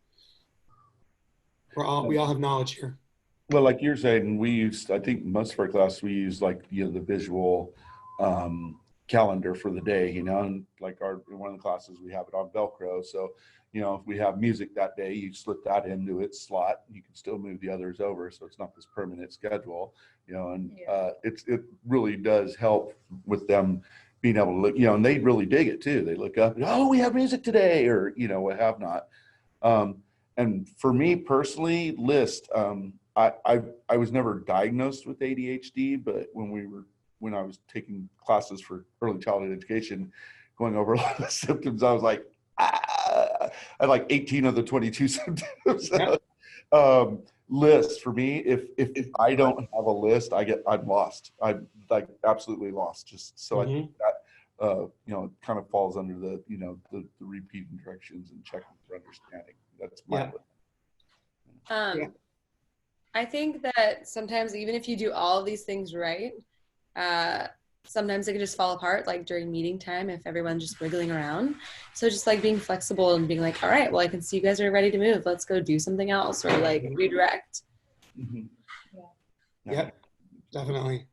We all have knowledge here. Well, like you're saying, we used, I think most of our class, we used like, the visual calendar for the day, and like in one of the classes, we have it on Velcro. So, if we have music that day, you slip that into its slot. You can still move the others over. So it's not this permanent schedule, it really does help with them being able to look, and they really dig it too. They look up, oh, we have music today, or, what have not. And for me personally, list, I was never diagnosed with ADHD, but when I was taking classes for early childhood education, going over a lot of the symptoms, I was like, I had like 18 of the 22 symptoms. Yeah. List for me, if I don't have a list, I'm lost. I'm like absolutely lost. Just so I think that kind of falls under the the repeating directions and checking for understanding. That's my list. I think that sometimes even if you do all of these things right, sometimes it can just fall apart, like during meeting time if everyone's just wiggling around. So just like being flexible and being like, all right, well, I can see you guys are ready to move. Let's go do something else, or like redirect. Mhm. Yep, definitely.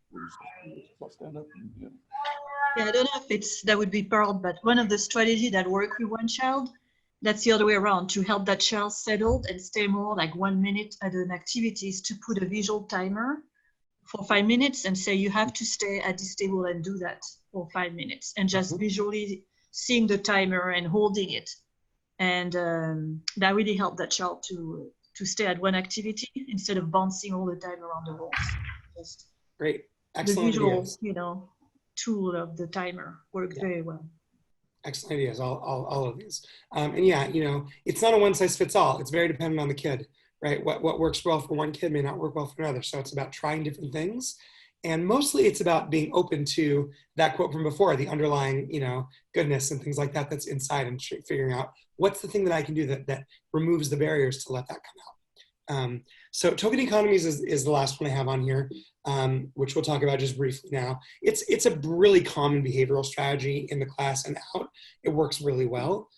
Yeah, I don't know if that would be part, but one of the strategies that work with one child, that's the other way around, to help that child settle and stay more like 1 minute at an activity, is to put a visual timer for 5 minutes and say you have to stay at this table and do that for 5 minutes, and just visually seeing the timer and holding it. And that really helped that child to stay at one activity instead of bouncing all the time around the walls. Just Great. the Excellent visual, ideas. tool of the timer worked very well. Excellent ideas, all of these. And yeah, it's not a one size fits all. It's very dependent on the kid, right? What works well for one kid may not work well for another. So it's about trying different things. And mostly it's about being open to that quote from before, the underlying, goodness and things like that that's inside, and figuring out what's the thing that I can do that removes the barriers to let that come out. So token economies is the last one I have on here, which we'll talk about just briefly now. It's a really common behavioral strategy in the class and out. It works really well.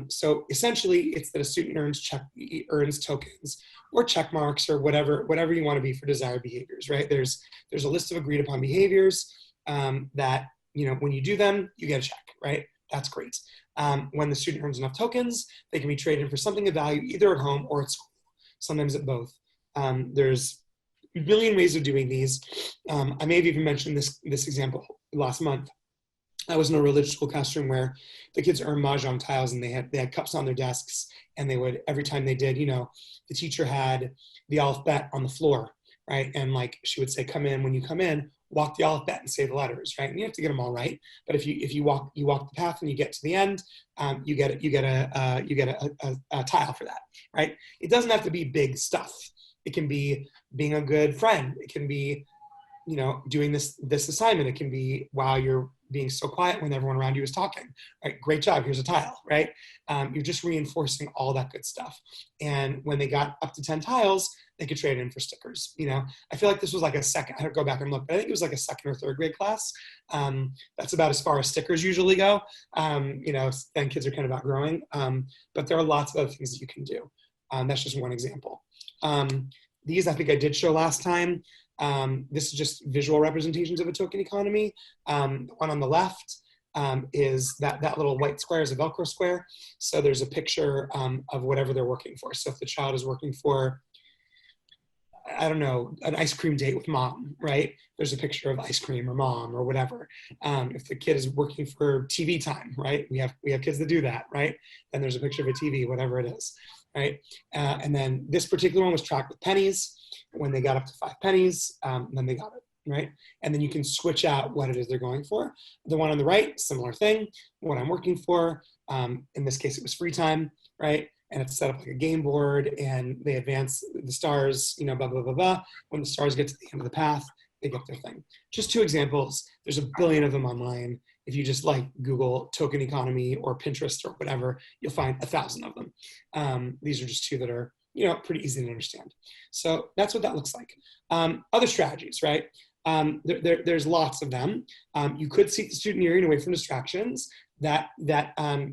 So essentially, it's that a student earns tokens or check marks or whatever you want to be for desired behaviors, right? There's a list of agreed upon behaviors that, when you do them, you get a check, right? That's great. When the student earns enough tokens, they can be traded for something of value either at home or at school, sometimes at both. There's a million ways of doing these. I may have even mentioned this example last month. I was in a religious school classroom where the kids earned mahjong tiles, and they had cups on their desks, and they would, every time they did, the teacher had the alphabet on the floor, right? And like she would say, come in, when you come in, walk the alphabet and say the letters, right? And you have to get them all right. But if you walk the path and you get to the end, you get a tile for that, right? It doesn't have to be big stuff. It can be being a good friend. It can be, doing this assignment. It can be, wow, you're being so quiet when everyone around you is talking, right? Great job, here's a tile, right? You're just reinforcing all that good stuff. And when they got up to 10 tiles, they could trade in for stickers. I feel like this was like a second, I had to go back and look, but I think it was like a second or third grade class. That's about as far as stickers usually go. Then kids are kind of outgrowing, but there are lots of other things that you can do. That's just one example. These I think I did show last time. This is just visual representations of a token economy. The one on the left is that little white square is a Velcro square. So there's a picture of whatever they're working for. So if the child is working for, I don't know, an ice cream date with mom, right? There's a picture of ice cream or mom or whatever. If the kid is working for TV time, right? We have kids that do that, right? Then there's a picture of a TV, whatever it is, right? And then this particular one was tracked with pennies. When they got up to 5 pennies, then they got it, right? And then you can switch out what it is they're going for. The one on the right, similar thing, what I'm working for. In this case, it was free time, right? And it's set up like a game board, and they advance the stars, blah, blah, blah, blah. When the stars get to the end of the path, they get their thing. Just 2 examples. There's a billion of them online. If you just like Google token economy or Pinterest or whatever, you'll find 1,000 of them. These are just 2 that are, pretty easy to understand. So that's what that looks like. Other strategies, right? There's lots of them. You could seek the student hearing away from distractions. That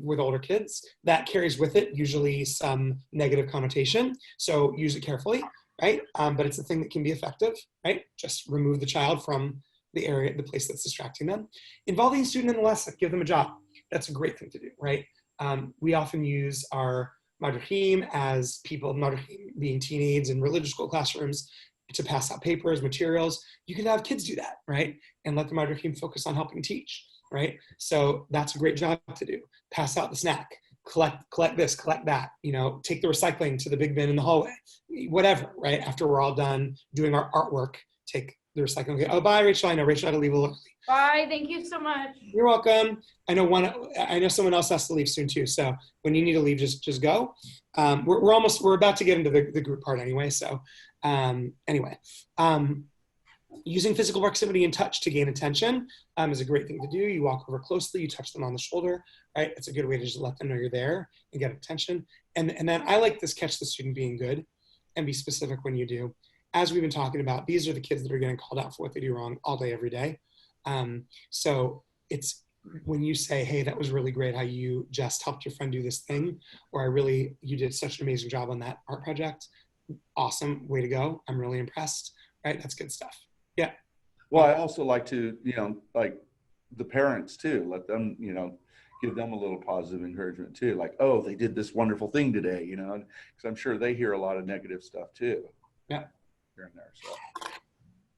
with older kids, that carries with it usually some negative connotation. So use it carefully, right? But it's a thing that can be effective, right? Just remove the child from the place that's distracting them. Involving the student in the lesson, give them a job. That's a great thing to do, right? We often use our madrahim as people, madrahim being teenage in religious school classrooms, to pass out papers, materials. You can have kids do that, right? And let the madrahim focus on helping teach, right? So that's a great job to do. Pass out the snack, collect this, collect that, take the recycling to the big bin in the hallway, whatever, right? After we're all done doing our artwork, take the recycling. Okay. Oh, bye, Rachel. I know Rachel had to leave a little early. Bye. Thank you so much. You're welcome. I know someone else has to leave soon too. So when you need to leave, just go. We're about to get into the group part anyway. So anyway, using physical proximity and touch to gain attention is a great thing to do. You walk over closely, you touch them on the shoulder, right? It's a good way to just let them know you're there and get attention. And then I like this, catch the student being good, and be specific when you do. As we've been talking about, these are the kids that are getting called out for what they do wrong all day, every day. So it's when you say, hey, that was really great how you just helped your friend do this thing, or you did such an amazing job on that art project. Awesome, way to go. I'm really impressed, right? That's good stuff. Yeah. Well, I also like to, like the parents too, let them, give them a little positive encouragement too. Like, oh, they did this wonderful thing today, because I'm sure they hear a lot of negative stuff too. Yeah. Here and there. So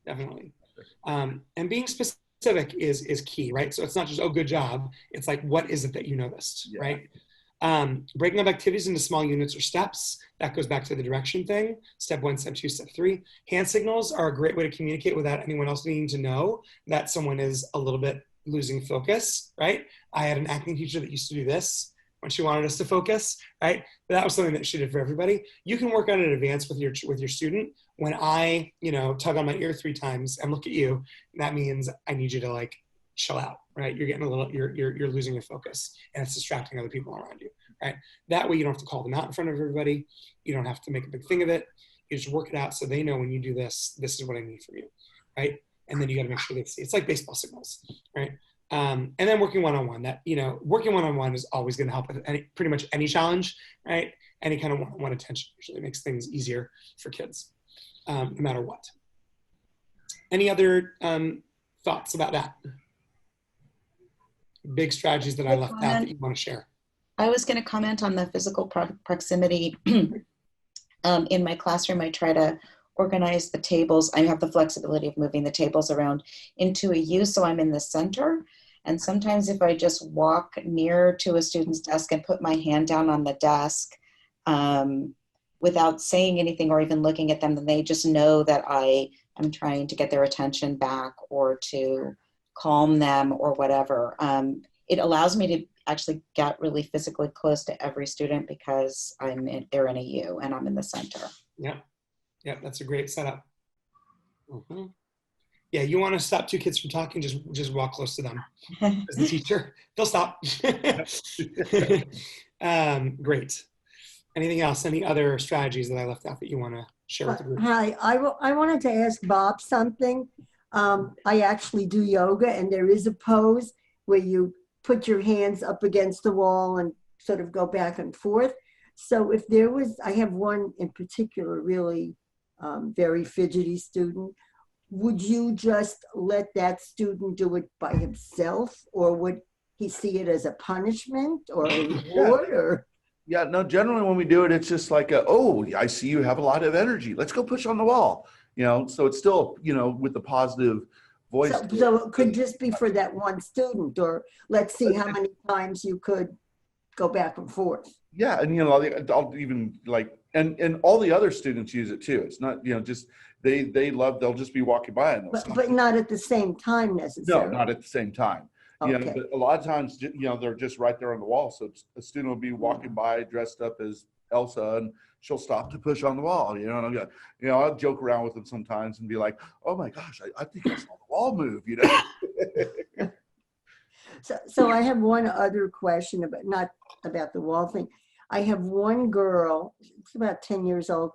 Definitely. And being specific is key, right? So it's not just, oh, good job. It's like, what is it that you noticed, Yeah. right? Breaking up activities into small units or steps. That goes back to the direction thing. Step 1, step 2, step 3. Hand signals are a great way to communicate without anyone else needing to know that someone is a little bit losing focus, right? I had an acting teacher that used to do this when she wanted us to focus, right? But that was something that she did for everybody. You can work on it in advance with your student. When I, tug on my ear 3 times and look at you, that means I need you to like chill out, right? You're getting a little, you're losing your focus and it's distracting other people around you, right? That way you don't have to call them out in front of everybody. You don't have to make a big thing of it. You just work it out so they know when you do this, this is what I need from you, right? And then you got to make sure they see. It's like baseball signals, right? And then working one-on-one. That working one-on-one is always going to help with pretty much any challenge, right? Any kind of one-on-one attention usually makes things easier for kids, no matter what. Any other thoughts about that? Big strategies that I left out that you want to share. I was going to comment on the physical proximity. In my classroom, I try to organize the tables. I have the flexibility of moving the tables around into a U, so I'm in the center. And sometimes if I just walk near to a student's desk and put my hand down on the desk without saying anything or even looking at them, then they just know that I am trying to get their attention back or to calm them or whatever. It allows me to actually get really physically close to every student because they're in a U and I'm in the center. Yeah. Yeah, that's a great setup. Mm-hmm. Yeah, you want to stop 2 kids from talking, just walk close to them. As the teacher, they'll stop. Great. Anything else? Any other strategies that I left out that you want to share with the group? Hi, I wanted to ask Bob something. I actually do yoga, and there is a pose where you put your hands up against the wall and sort of go back and forth. So if there was, I have one in particular really very fidgety student. Would you just let that student do it by himself, or would he see it as a punishment or a reward? Or yeah, no, generally when we do it, it's just like, oh, I see you have a lot of energy. Let's go push on the wall. So it's still, with the positive voice. So it could just be for that one student, or let's see how many times you could go back and forth. Yeah, and I'll even like, and all the other students use it too. It's not, just they'll just be walking by and but not at the same time necessarily. No, not at the same time. Okay. But a lot of times, they're just right there on the wall. So a student will be walking by dressed up as Elsa, and she'll stop to push on the wall. And I'll joke around with them sometimes and be like, "Oh my gosh, I think I saw the wall move." So I have one other question not about the wall thing. I have one girl, it's about 10 years old.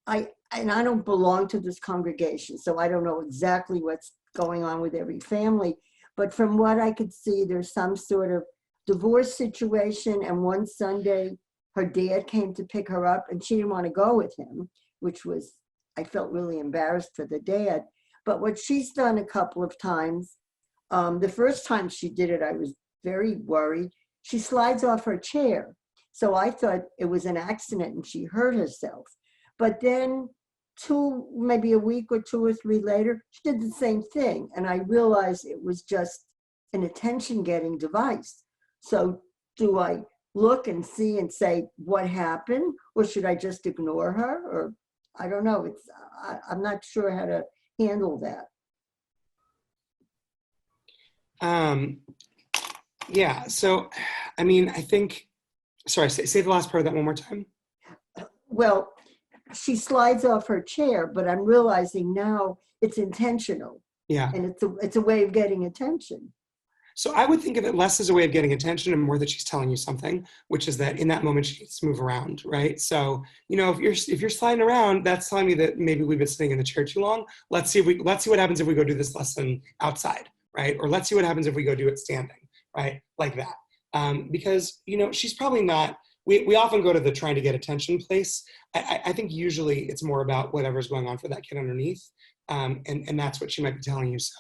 I don't belong to this congregation, so I don't know exactly what's going on with every family. But from what I could see, there's some sort of divorce situation. And one Sunday, her dad came to pick her up, and she didn't want to go with him, which was, I felt really embarrassed for the dad. But what she's done a couple of times, the first time she did it, I was very worried. She slides off her chair. So I thought it was an accident and she hurt herself. But then maybe a week or 2 or 3 later, she did the same thing. And I realized it was just an attention-getting device. So do I look and see and say, what happened? Or should I just ignore her? Or I don't know. I'm not sure how to handle that. Yeah, so, I think, sorry, say the last part of that one more time. Well, she slides off her chair, but I'm realizing now it's intentional. Yeah. And it's a way of getting attention. So I would think of it less as a way of getting attention and more that she's telling you something, which is that in that moment she needs to move around, right? So, if you're sliding around, that's telling me that maybe we've been sitting in the chair too long. Let's see what happens if we go do this lesson outside, right? Or let's see what happens if we go do it standing, right? Like that. Because, you know, she's probably not, we often go to the trying to get attention place. I think usually it's more about whatever's going on for that kid underneath. And that's what she might be telling you. So,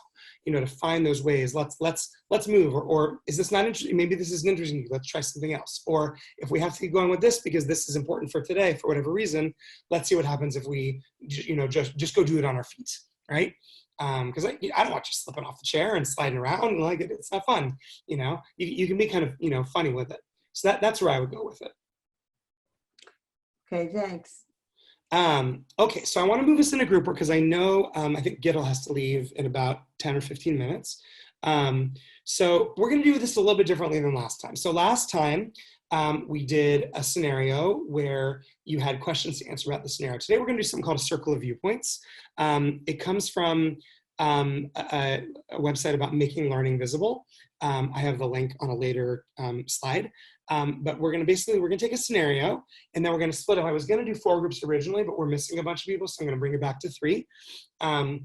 you know, to find those ways, let's move, or is this not interesting? Maybe this isn't interesting to you. Let's try something else. Or if we have to keep going with this because this is important for today, for whatever reason, let's see what happens if we, you know, just go do it on our feet, right? Because I don't want you slipping off the chair and sliding around. Like it's not fun, you know. You can be kind of, you know, funny with it. So that's where I would go with it. Okay, thanks. Okay, so I want to move us in a group because I know I think Gittel has to leave in about 10 or 15 minutes. So we're going to do this a little bit differently than last time. So last time we did a scenario where you had questions to answer about the scenario. Today we're going to do something called a circle of viewpoints. It comes from a website about making learning visible. I have the link on a later slide. But we're going to take a scenario and then we're going to split up. I was going to do 4 groups originally, but we're missing a bunch of people, so I'm going to bring it back to 3. And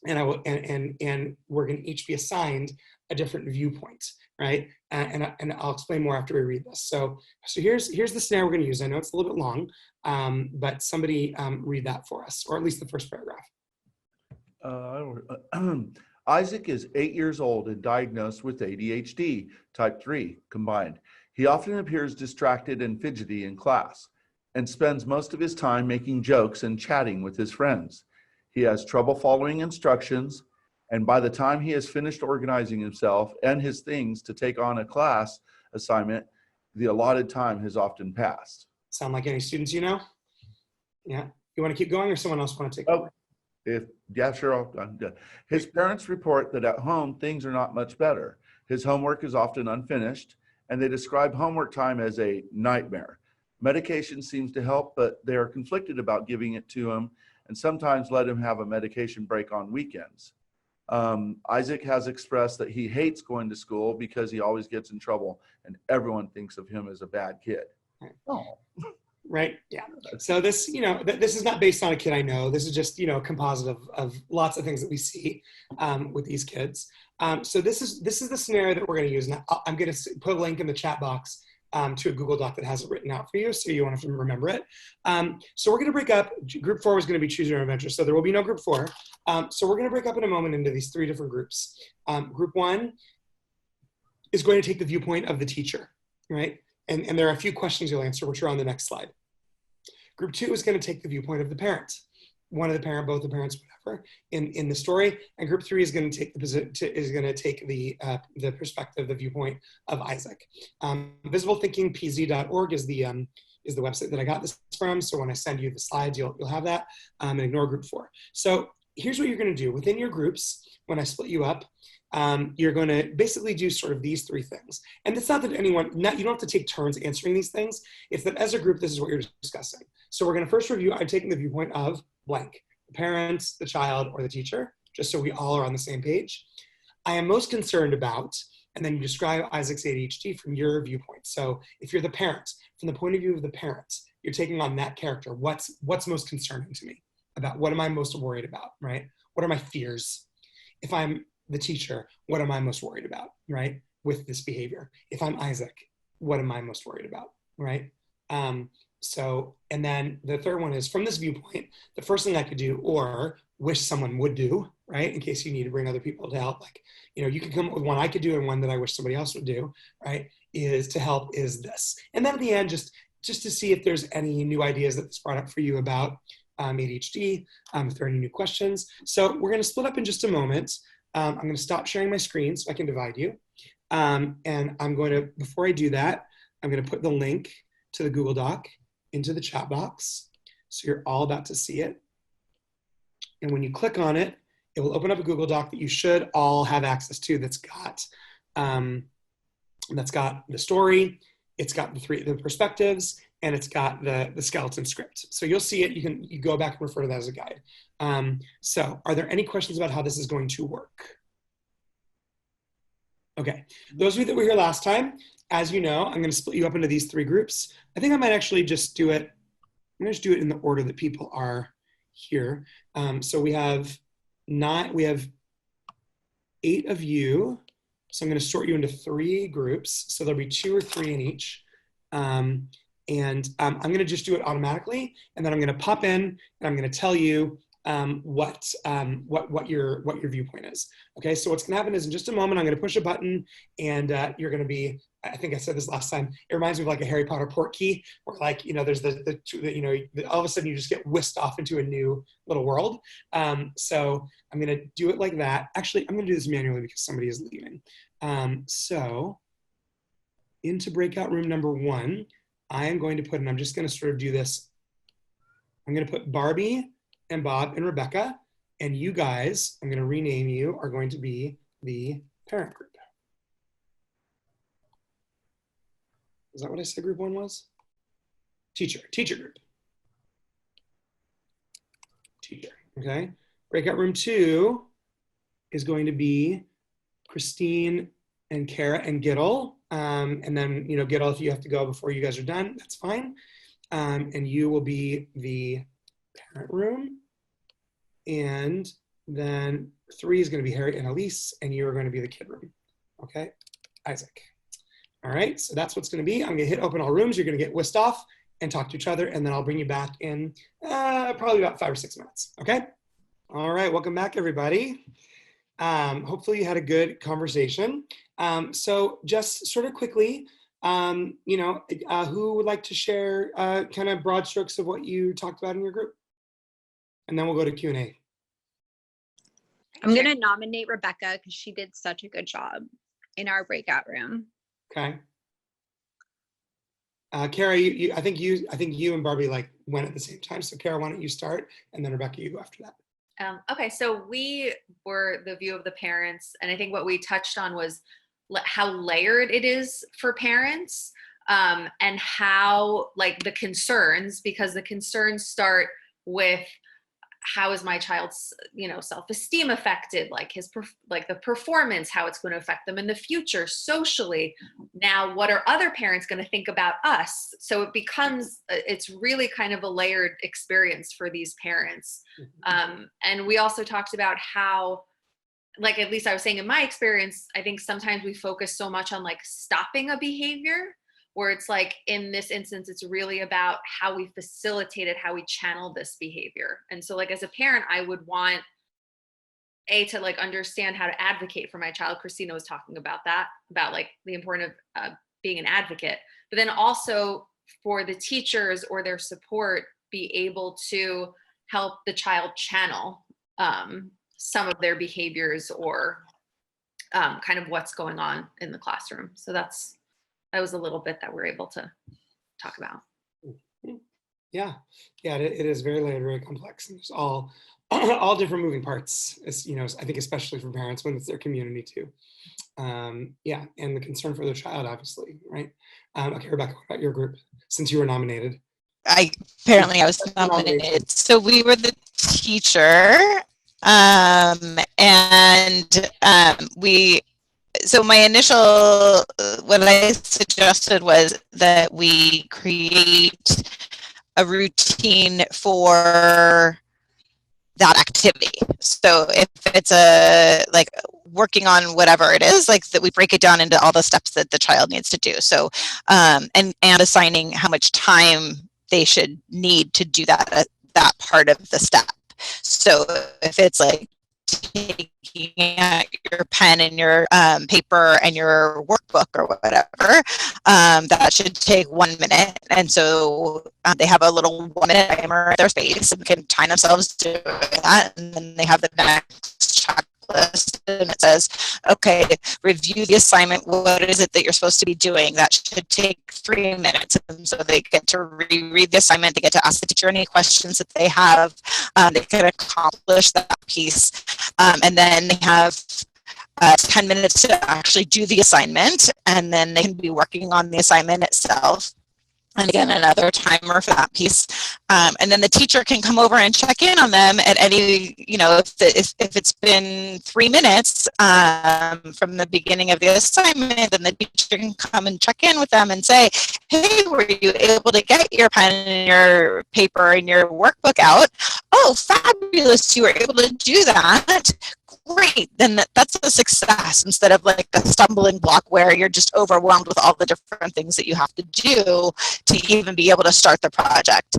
we're going to each be assigned a different viewpoint, right? And I'll explain more after we read this. So here's the scenario we're going to use. I know it's a little bit long, but somebody read that for us, or at least the first paragraph. Isaac is 8 years old and diagnosed with ADHD, type 3 combined. He often appears distracted and fidgety in class and spends most of his time making jokes and chatting with his friends. He has trouble following instructions, and by the time he has finished organizing himself and his things to take on a class assignment, the allotted time has often passed. Sound like any students you know? Yeah. You want to keep going or someone else want to take over? Yeah, sure. I'm good. His parents report that at home, things are not much better. His homework is often unfinished, and they describe homework time as a nightmare. Medication seems to help, but they are conflicted about giving it to him and sometimes let him have a medication break on weekends. Isaac has expressed that he hates going to school because he always gets in trouble and everyone thinks of him as a bad kid. Oh. Right. Yeah. So this, you know, this is not based on a kid I know. This is just, you know, a composite of lots of things that we see with these kids. So this is the scenario that we're going to use. Now I'm going to put a link in the chat box to a Google Doc that has it written out for you, so you won't have to remember it. So we're going to break up. Group 4 is going to be Choose Your Own Adventure, so there will be no Group 4. So we're going to break up in a moment into these 3 different groups. Group 1 is going to take the viewpoint of the teacher, right? And there are a few questions you'll answer, which are on the next slide. Group 2 is going to take the viewpoint of the parent, one of the parent, both the parents, whatever, in the story. And Group 3 is going to take the perspective, the viewpoint of Isaac. VisibleThinkingPZ.org is the website that I got this from. So when I send you the slides, you'll have that. And ignore Group 4. So here's what you're going to do within your groups. When I split you up, you're going to basically do sort of these 3 things. And it's not that you don't have to take turns answering these things. It's that as a group, this is what you're discussing. So we're going to first review, I'm taking the viewpoint of blank, the parents, the child, or the teacher, just so we all are on the same page. I am most concerned about, and then you describe Isaac's ADHD from your viewpoint. So if you're the parent, from the point of view of the parent, you're taking on that character. What's most concerning to me about? What am I most worried about, right? What are my fears? If I'm the teacher, what am I most worried about, right? With this behavior. If I'm Isaac, what am I most worried about, right? So, and then the third one is from this viewpoint, the first thing I could do or wish someone would do, right? In case you need to bring other people to help, like, you know, you can come up with one I could do and one that I wish somebody else would do, right? Is to help is this. And then at the end, just to see if there's any new ideas that this brought up for you about ADHD, if there are any new questions. So we're going to split up in just a moment. I'm going to stop sharing my screen so I can divide you. And I'm going to, before I do that, I'm going to put the link to the Google Doc into the chat box. So you're all about to see it. And when you click on it, it will open up a Google Doc that you should all have access to that's got the story, it's got the perspectives, and it's got the skeleton script. So you'll see it, you go back and refer to that as a guide. So are there any questions about how this is going to work? Okay, those of you that were here last time, as you know, I'm going to split you up into these 3 groups. I think I might actually just do it, I'm going to just do it in the order that people are here. So we have 8 of you. So I'm going to sort you into 3 groups. So there'll be 2 or 3 in each. I'm going to just do it automatically. And then I'm going to pop in and I'm going to tell you what your viewpoint is. Okay, so what's going to happen is in just a moment, I'm going to push a button and you're going to be, I think I said this last time, it reminds me of like a Harry Potter port key, where like, there's all of a sudden you just get whisked off into a new little world. So I'm going to do it like that. Actually, I'm going to do this manually because somebody is leaving. So into breakout room number 1, I am going to put, and I'm just going to sort of do this. I'm going to put Barbie and Bob and Rebecca, and you guys, I'm going to rename you, are going to be the parent group. Is that what I said group 1 was? Teacher group. Teacher, okay. Breakout room 2 is going to be Christine and Kara and Giddle. And then, Giddle, if you have to go before you guys are done, that's fine. And you will be the parent room. And then 3 is going to be Harry and Elise, and you're going to be the kid room. Okay, Isaac. All right, so that's what's going to be. I'm going to hit open all rooms. You're going to get whisked off and talk to each other, and then I'll bring you back in probably about 5 or 6 minutes. Okay. All right, welcome back, everybody. Hopefully you had a good conversation. So just sort of quickly, who would like to share kind of broad strokes of what you talked about in your group? And then we'll go to Q&A. I'm going to nominate Rebecca because she did such a good job in our breakout room. Okay. Kara, I think you and Barbie like went at the same time. So Kara, why don't you start, and then Rebecca, you go after that. Okay, so we were the view of the parents, and I think what we touched on was how layered it is for parents, and how like the concerns, because the concerns start with how is my child's self-esteem affected, like the performance, how it's going to affect them in the future socially. Now what are other parents going to think about us? So it becomes, it's really kind of a layered experience for these parents. And we also talked about how, like, at least I was saying in my experience, I think sometimes we focus so much on like stopping a behavior, where it's like, in this instance, it's really about how we facilitate it, how we channel this behavior. And so like, as a parent, I would want to like understand how to advocate for my child. Christina was talking about that, about like the importance of being an advocate, but then also for the teachers or their support, be able to help the child channel some of their behaviors or kind of what's going on in the classroom. So that was a little bit that we're able to talk about. Yeah, it is very layered, very complex, and there's all different moving parts. As I think especially for parents when it's their community too. Yeah, and the concern for the child, obviously, right? Okay, Rebecca, what about your group? Since you were nominated. I was nominated. So we were the teacher, so my initial, what I suggested was that we create a routine for that activity. So if it's like working on whatever it is, like that we break it down into all the steps that the child needs to do. So, and assigning how much time they should need to do that part of the step. So if it's like taking out your pen and your paper and your workbook or whatever, that should take 1 minute. And so they have a little 1 minute timer at their space and can time themselves doing that. And then they have the next checklist and it says, okay, review the assignment. What is it that you're supposed to be doing? That should take 3 minutes. And so they get to reread the assignment. They get to ask the teacher any questions that they have. They can accomplish that piece. And then they have 10 minutes to actually do the assignment. And then they can be working on the assignment itself. And again, another timer for that piece. And then the teacher can come over and check in on them at any, if it's been 3 minutes from the beginning of the assignment, then the teacher can come and check in with them and say, hey, were you able to get your pen and your paper and your workbook out? Oh, fabulous, you were able to do that. great, then that's a success instead of like a stumbling block where you're just overwhelmed with all the different things that you have to do to even be able to start the project.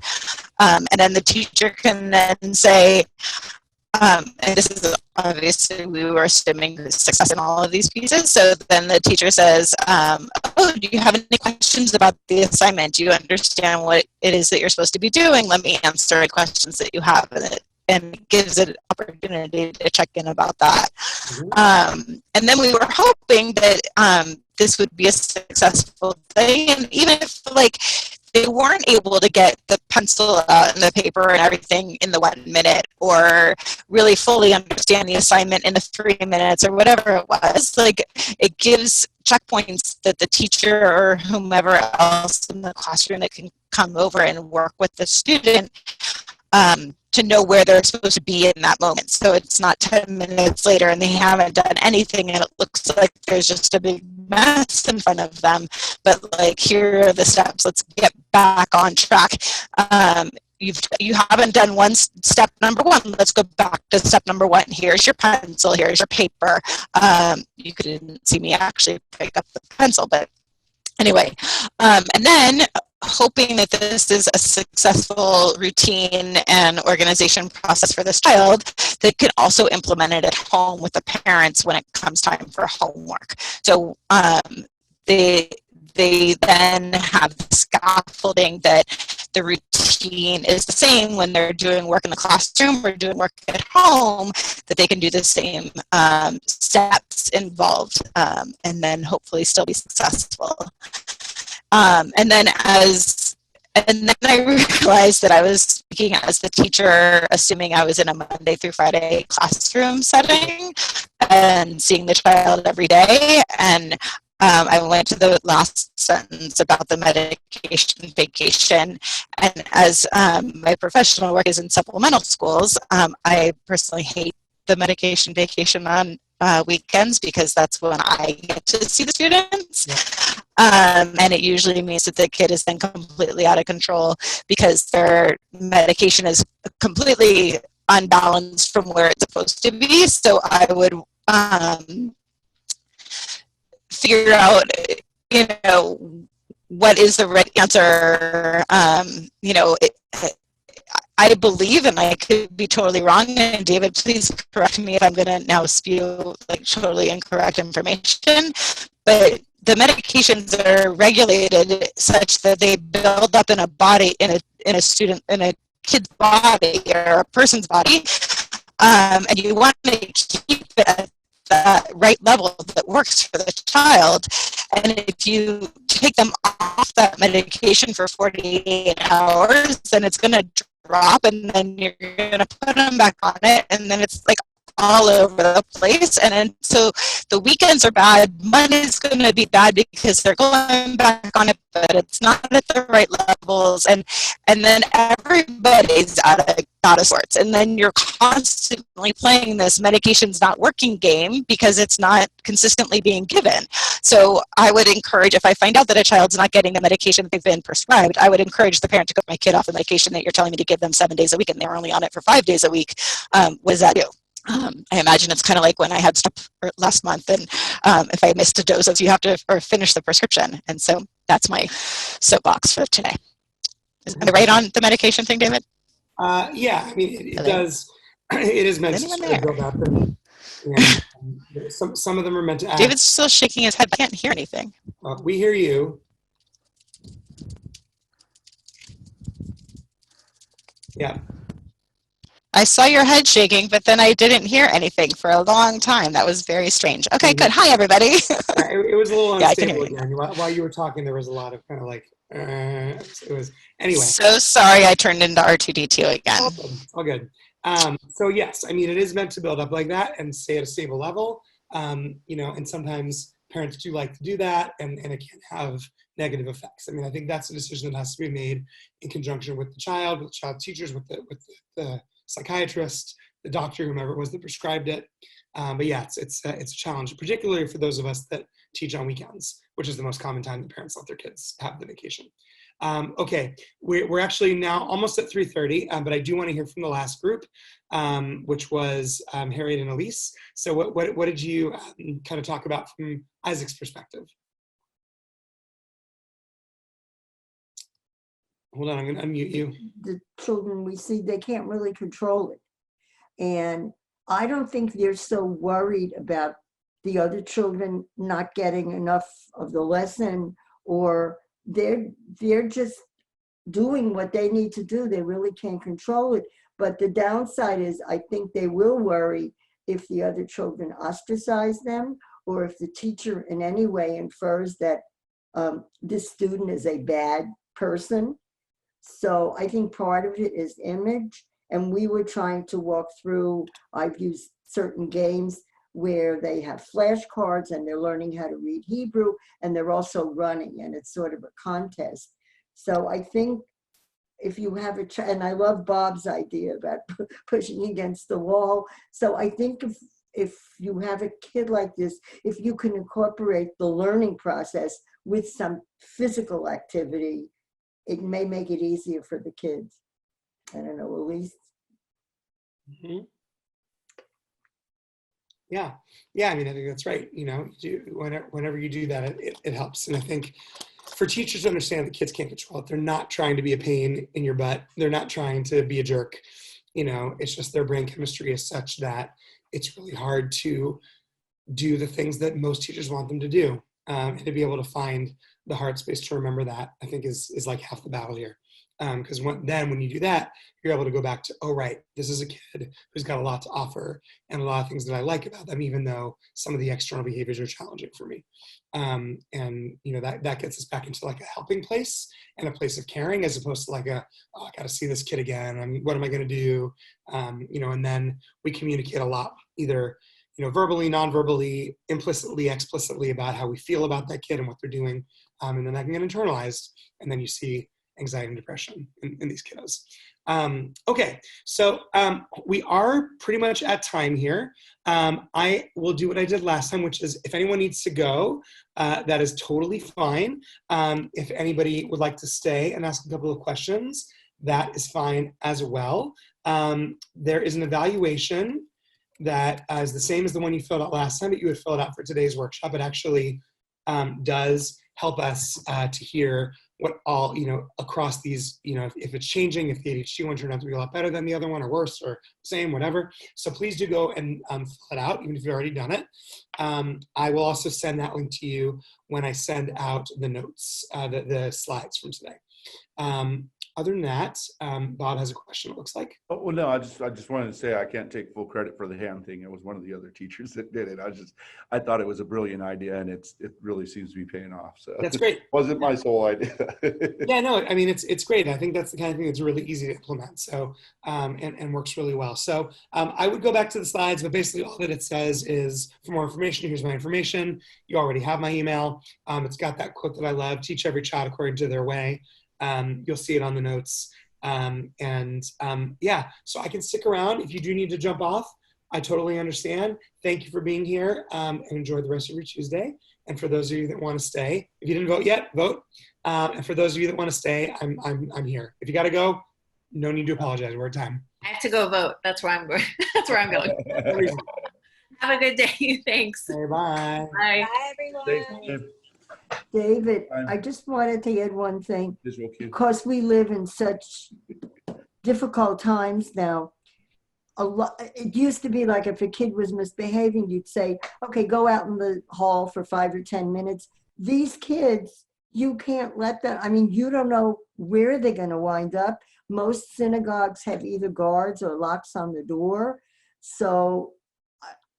And then the teacher can then say, and this is obviously we were assuming success in all of these pieces. So then the teacher says, oh, do you have any questions about the assignment? Do you understand what it is that you're supposed to be doing? Let me answer any questions that you have. And it gives it an opportunity to check in about that. And then we were hoping that this would be a successful thing. And even if like they weren't able to get the pencil out and the paper and everything in the 1 minute, or really fully understand the assignment in the 3 minutes, or whatever it was, like it gives checkpoints that the teacher or whomever else in the classroom that can come over and work with the student to know where they're supposed to be in that moment. So it's not 10 minutes later and they haven't done anything and it looks like there's just a big mess in front of them. But like, here are the steps. Let's get back on track. You haven't done step number one. Let's go back to step number one. Here's your pencil. Here's your paper. You couldn't see me actually pick up the pencil, but anyway. And then hoping that this is a successful routine and organization process for this child, they can also implement it at home with the parents when it comes time for homework. So they then have the scaffolding that the routine is the same when they're doing work in the classroom or doing work at home, that they can do the same steps involved and then hopefully still be successful. And then I realized that I was speaking as the teacher, assuming I was in a Monday through Friday classroom setting and seeing the child every day. And I went to the last sentence about the medication vacation. And as my professional work is in supplemental schools, I personally hate the medication vacation on weekends because that's when I get to see the students. Yeah. And it usually means that the kid is then completely out of control because their medication is completely unbalanced from where it's supposed to be. So I would figure out, what is the right answer. I believe, and I could be totally wrong, and David, please correct me if I'm going to now spew like totally incorrect information, but the medications are regulated such that they build up in a body, in a kid's body or a person's body, and you want to keep it at the right level that works for the child. And if you take them off that medication for 48 hours, then it's going to drop, and then you're going to put them back on it, and then it's like all over the place. And then so the weekends are bad. Monday's going to be bad because they're going back on it, but it's not at the right levels. And then everybody's out of sorts. And then you're constantly playing this medication's not working game because it's not consistently being given. So I would encourage, if I find out that a child's not getting the medication they've been prescribed, I would encourage the parent to go my kid off the medication that you're telling me to give them 7 days a week and they're only on it for 5 days a week. What does that do? I imagine it's kind of like when I had stuff last month, and if I missed a dose, you have to finish the prescription. And so that's my soapbox for today. Am I right on the medication thing, David? Yeah, I mean, it does. It is meant to build up, and some of them are meant to act. David's still shaking his head. I can't hear anything. We hear you. Yeah. I saw your head shaking, but then I didn't hear anything for a long time. That was very strange. Okay, good. Hi, everybody. It was a little unstable again. While you were talking, there was a lot of kind of like, it was, anyway. So sorry I turned into R2D2 again. All good. So yes, I mean, it is meant to build up like that and stay at a stable level. And sometimes parents do like to do that, and it can have negative effects. I mean, I think that's a decision that has to be made in conjunction with the child teachers, with the psychiatrist, the doctor, whomever it was that prescribed it. But yeah, it's a challenge, particularly for those of us that teach on weekends, which is the most common time that parents let their kids have the vacation. Okay, we're actually now almost at 3:30, but I do want to hear from the last group, which was Harriet and Elise. So what did you kind of talk about from Isaac's perspective? Hold on, I'm going to unmute you. The children we see, they can't really control it. And I don't think they're so worried about the other children not getting enough of the lesson, or they're just doing what they need to do. They really can't control it. But the downside is I think they will worry if the other children ostracize them, or if the teacher in any way infers that this student is a bad person. So I think part of it is image. And we were trying to walk through, I've used certain games where they have flashcards and they're learning how to read Hebrew, and they're also running, and it's sort of a contest. So I think if you have and I love Bob's idea about pushing against the wall. So I think if you have a kid like this, if you can incorporate the learning process with some physical activity, it may make it easier for the kids. I don't know, Elise. Mm-hmm. Yeah, I mean, I think that's right. You know, whenever you do that, it helps. And I think for teachers to understand that kids can't control it, they're not trying to be a pain in your butt. They're not trying to be a jerk. You know, it's just their brain chemistry is such that it's really hard to do the things that most teachers want them to do. And to be able to find the heart space to remember that, I think is like half the battle here. Because then when you do that, you're able to go back to, oh, right, this is a kid who's got a lot to offer and a lot of things that I like about them, even though some of the external behaviors are challenging for me. And, you know, that gets us back into like a helping place and a place of caring, as opposed to like oh, I got to see this kid again. What am I going to do? You know, and then we communicate a lot, either, you know, verbally, non-verbally, implicitly, explicitly, about how we feel about that kid and what they're doing. And then that can get internalized. And then you see anxiety and depression in these kiddos. Okay, so we are pretty much at time here. I will do what I did last time, which is if anyone needs to go, that is totally fine. If anybody would like to stay and ask a couple of questions, that is fine as well. There is an evaluation that is the same as the one you filled out last time, but you would fill it out for today's workshop. It actually does help us to hear what all, you know, across these, you know, if it's changing, if the ADHD one turned out to be a lot better than the other one, or worse, or same, whatever. So please do go and fill it out, even if you've already done it. I will also send that link to you when I send out the notes, the slides from today. Other than that, Bob has a question, it looks like. Oh, well, no, I just wanted to say I can't take full credit for the hand thing. It was one of the other teachers that did it. I thought it was a brilliant idea, and it really seems to be paying off. So that's great. It wasn't my sole idea. Yeah, no, I mean, it's great. I think that's the kind of thing that's really easy to implement. So, and works really well. So I would go back to the slides, but basically all that it says is, for more information, here's my information. You already have my email. It's got that quote that I love: teach every child according to their way. You'll see it on the notes. Yeah, so I can stick around if you do need to jump off. I totally understand. Thank you for being here, and enjoy the rest of your Tuesday. And for those of you that want to stay, if you didn't vote yet, vote. And for those of you that want to stay, I'm here. If you got to go, no need to apologize. We're at time. I have to go vote. That's where I'm going. That's where I'm going. Have a good day. Thanks. Okay, bye. Bye. Bye, everyone. David, I just wanted to add one thing. Visual cue. Because we live in such difficult times now. It used to be like if a kid was misbehaving, you'd say, okay, go out in the hall for 5 or 10 minutes. These kids, you can't let them, I mean, you don't know where they're going to wind up. Most synagogues have either guards or locks on the door. So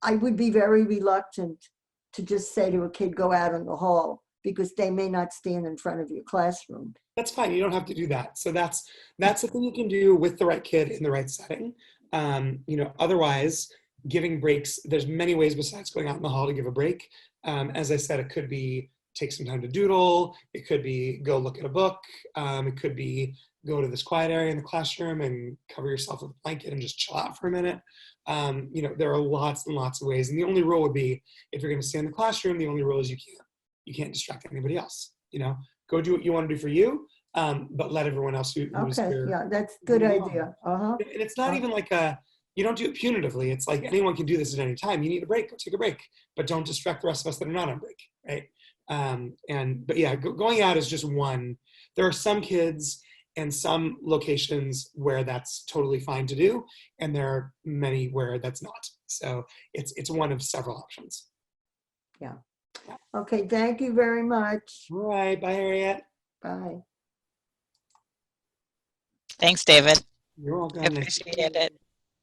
I would be very reluctant to just say to a kid, go out in the hall, because they may not stand in front of your classroom. That's fine. You don't have to do that. So that's the thing you can do with the right kid in the right setting. You know, otherwise, giving breaks, there's many ways besides going out in the hall to give a break. As I said, it could be take some time to doodle. It could be go look at a book. It could be go to this quiet area in the classroom and cover yourself with a blanket and just chill out for a minute. You know, there are lots and lots of ways. And the only rule would be, if you're going to stay in the classroom, the only rule is you can't distract anybody else. You know, go do what you want to do for you. but let everyone else who's Okay, here. yeah, that's a good move on. idea. Uh-huh. And it's not even like you don't do it punitively. It's like anyone can do this at any time. You need a break, go take a break, but don't distract the rest of us that are not on break, right? But yeah, going out is just one. There are some kids and some locations where that's totally fine to do, and there are many where that's not. So it's one of several options. Okay, thank you very much. All right, bye, Harriet. Bye. Thanks, David. You're welcome. I appreciate it.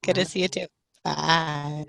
Good to see you too. Bye.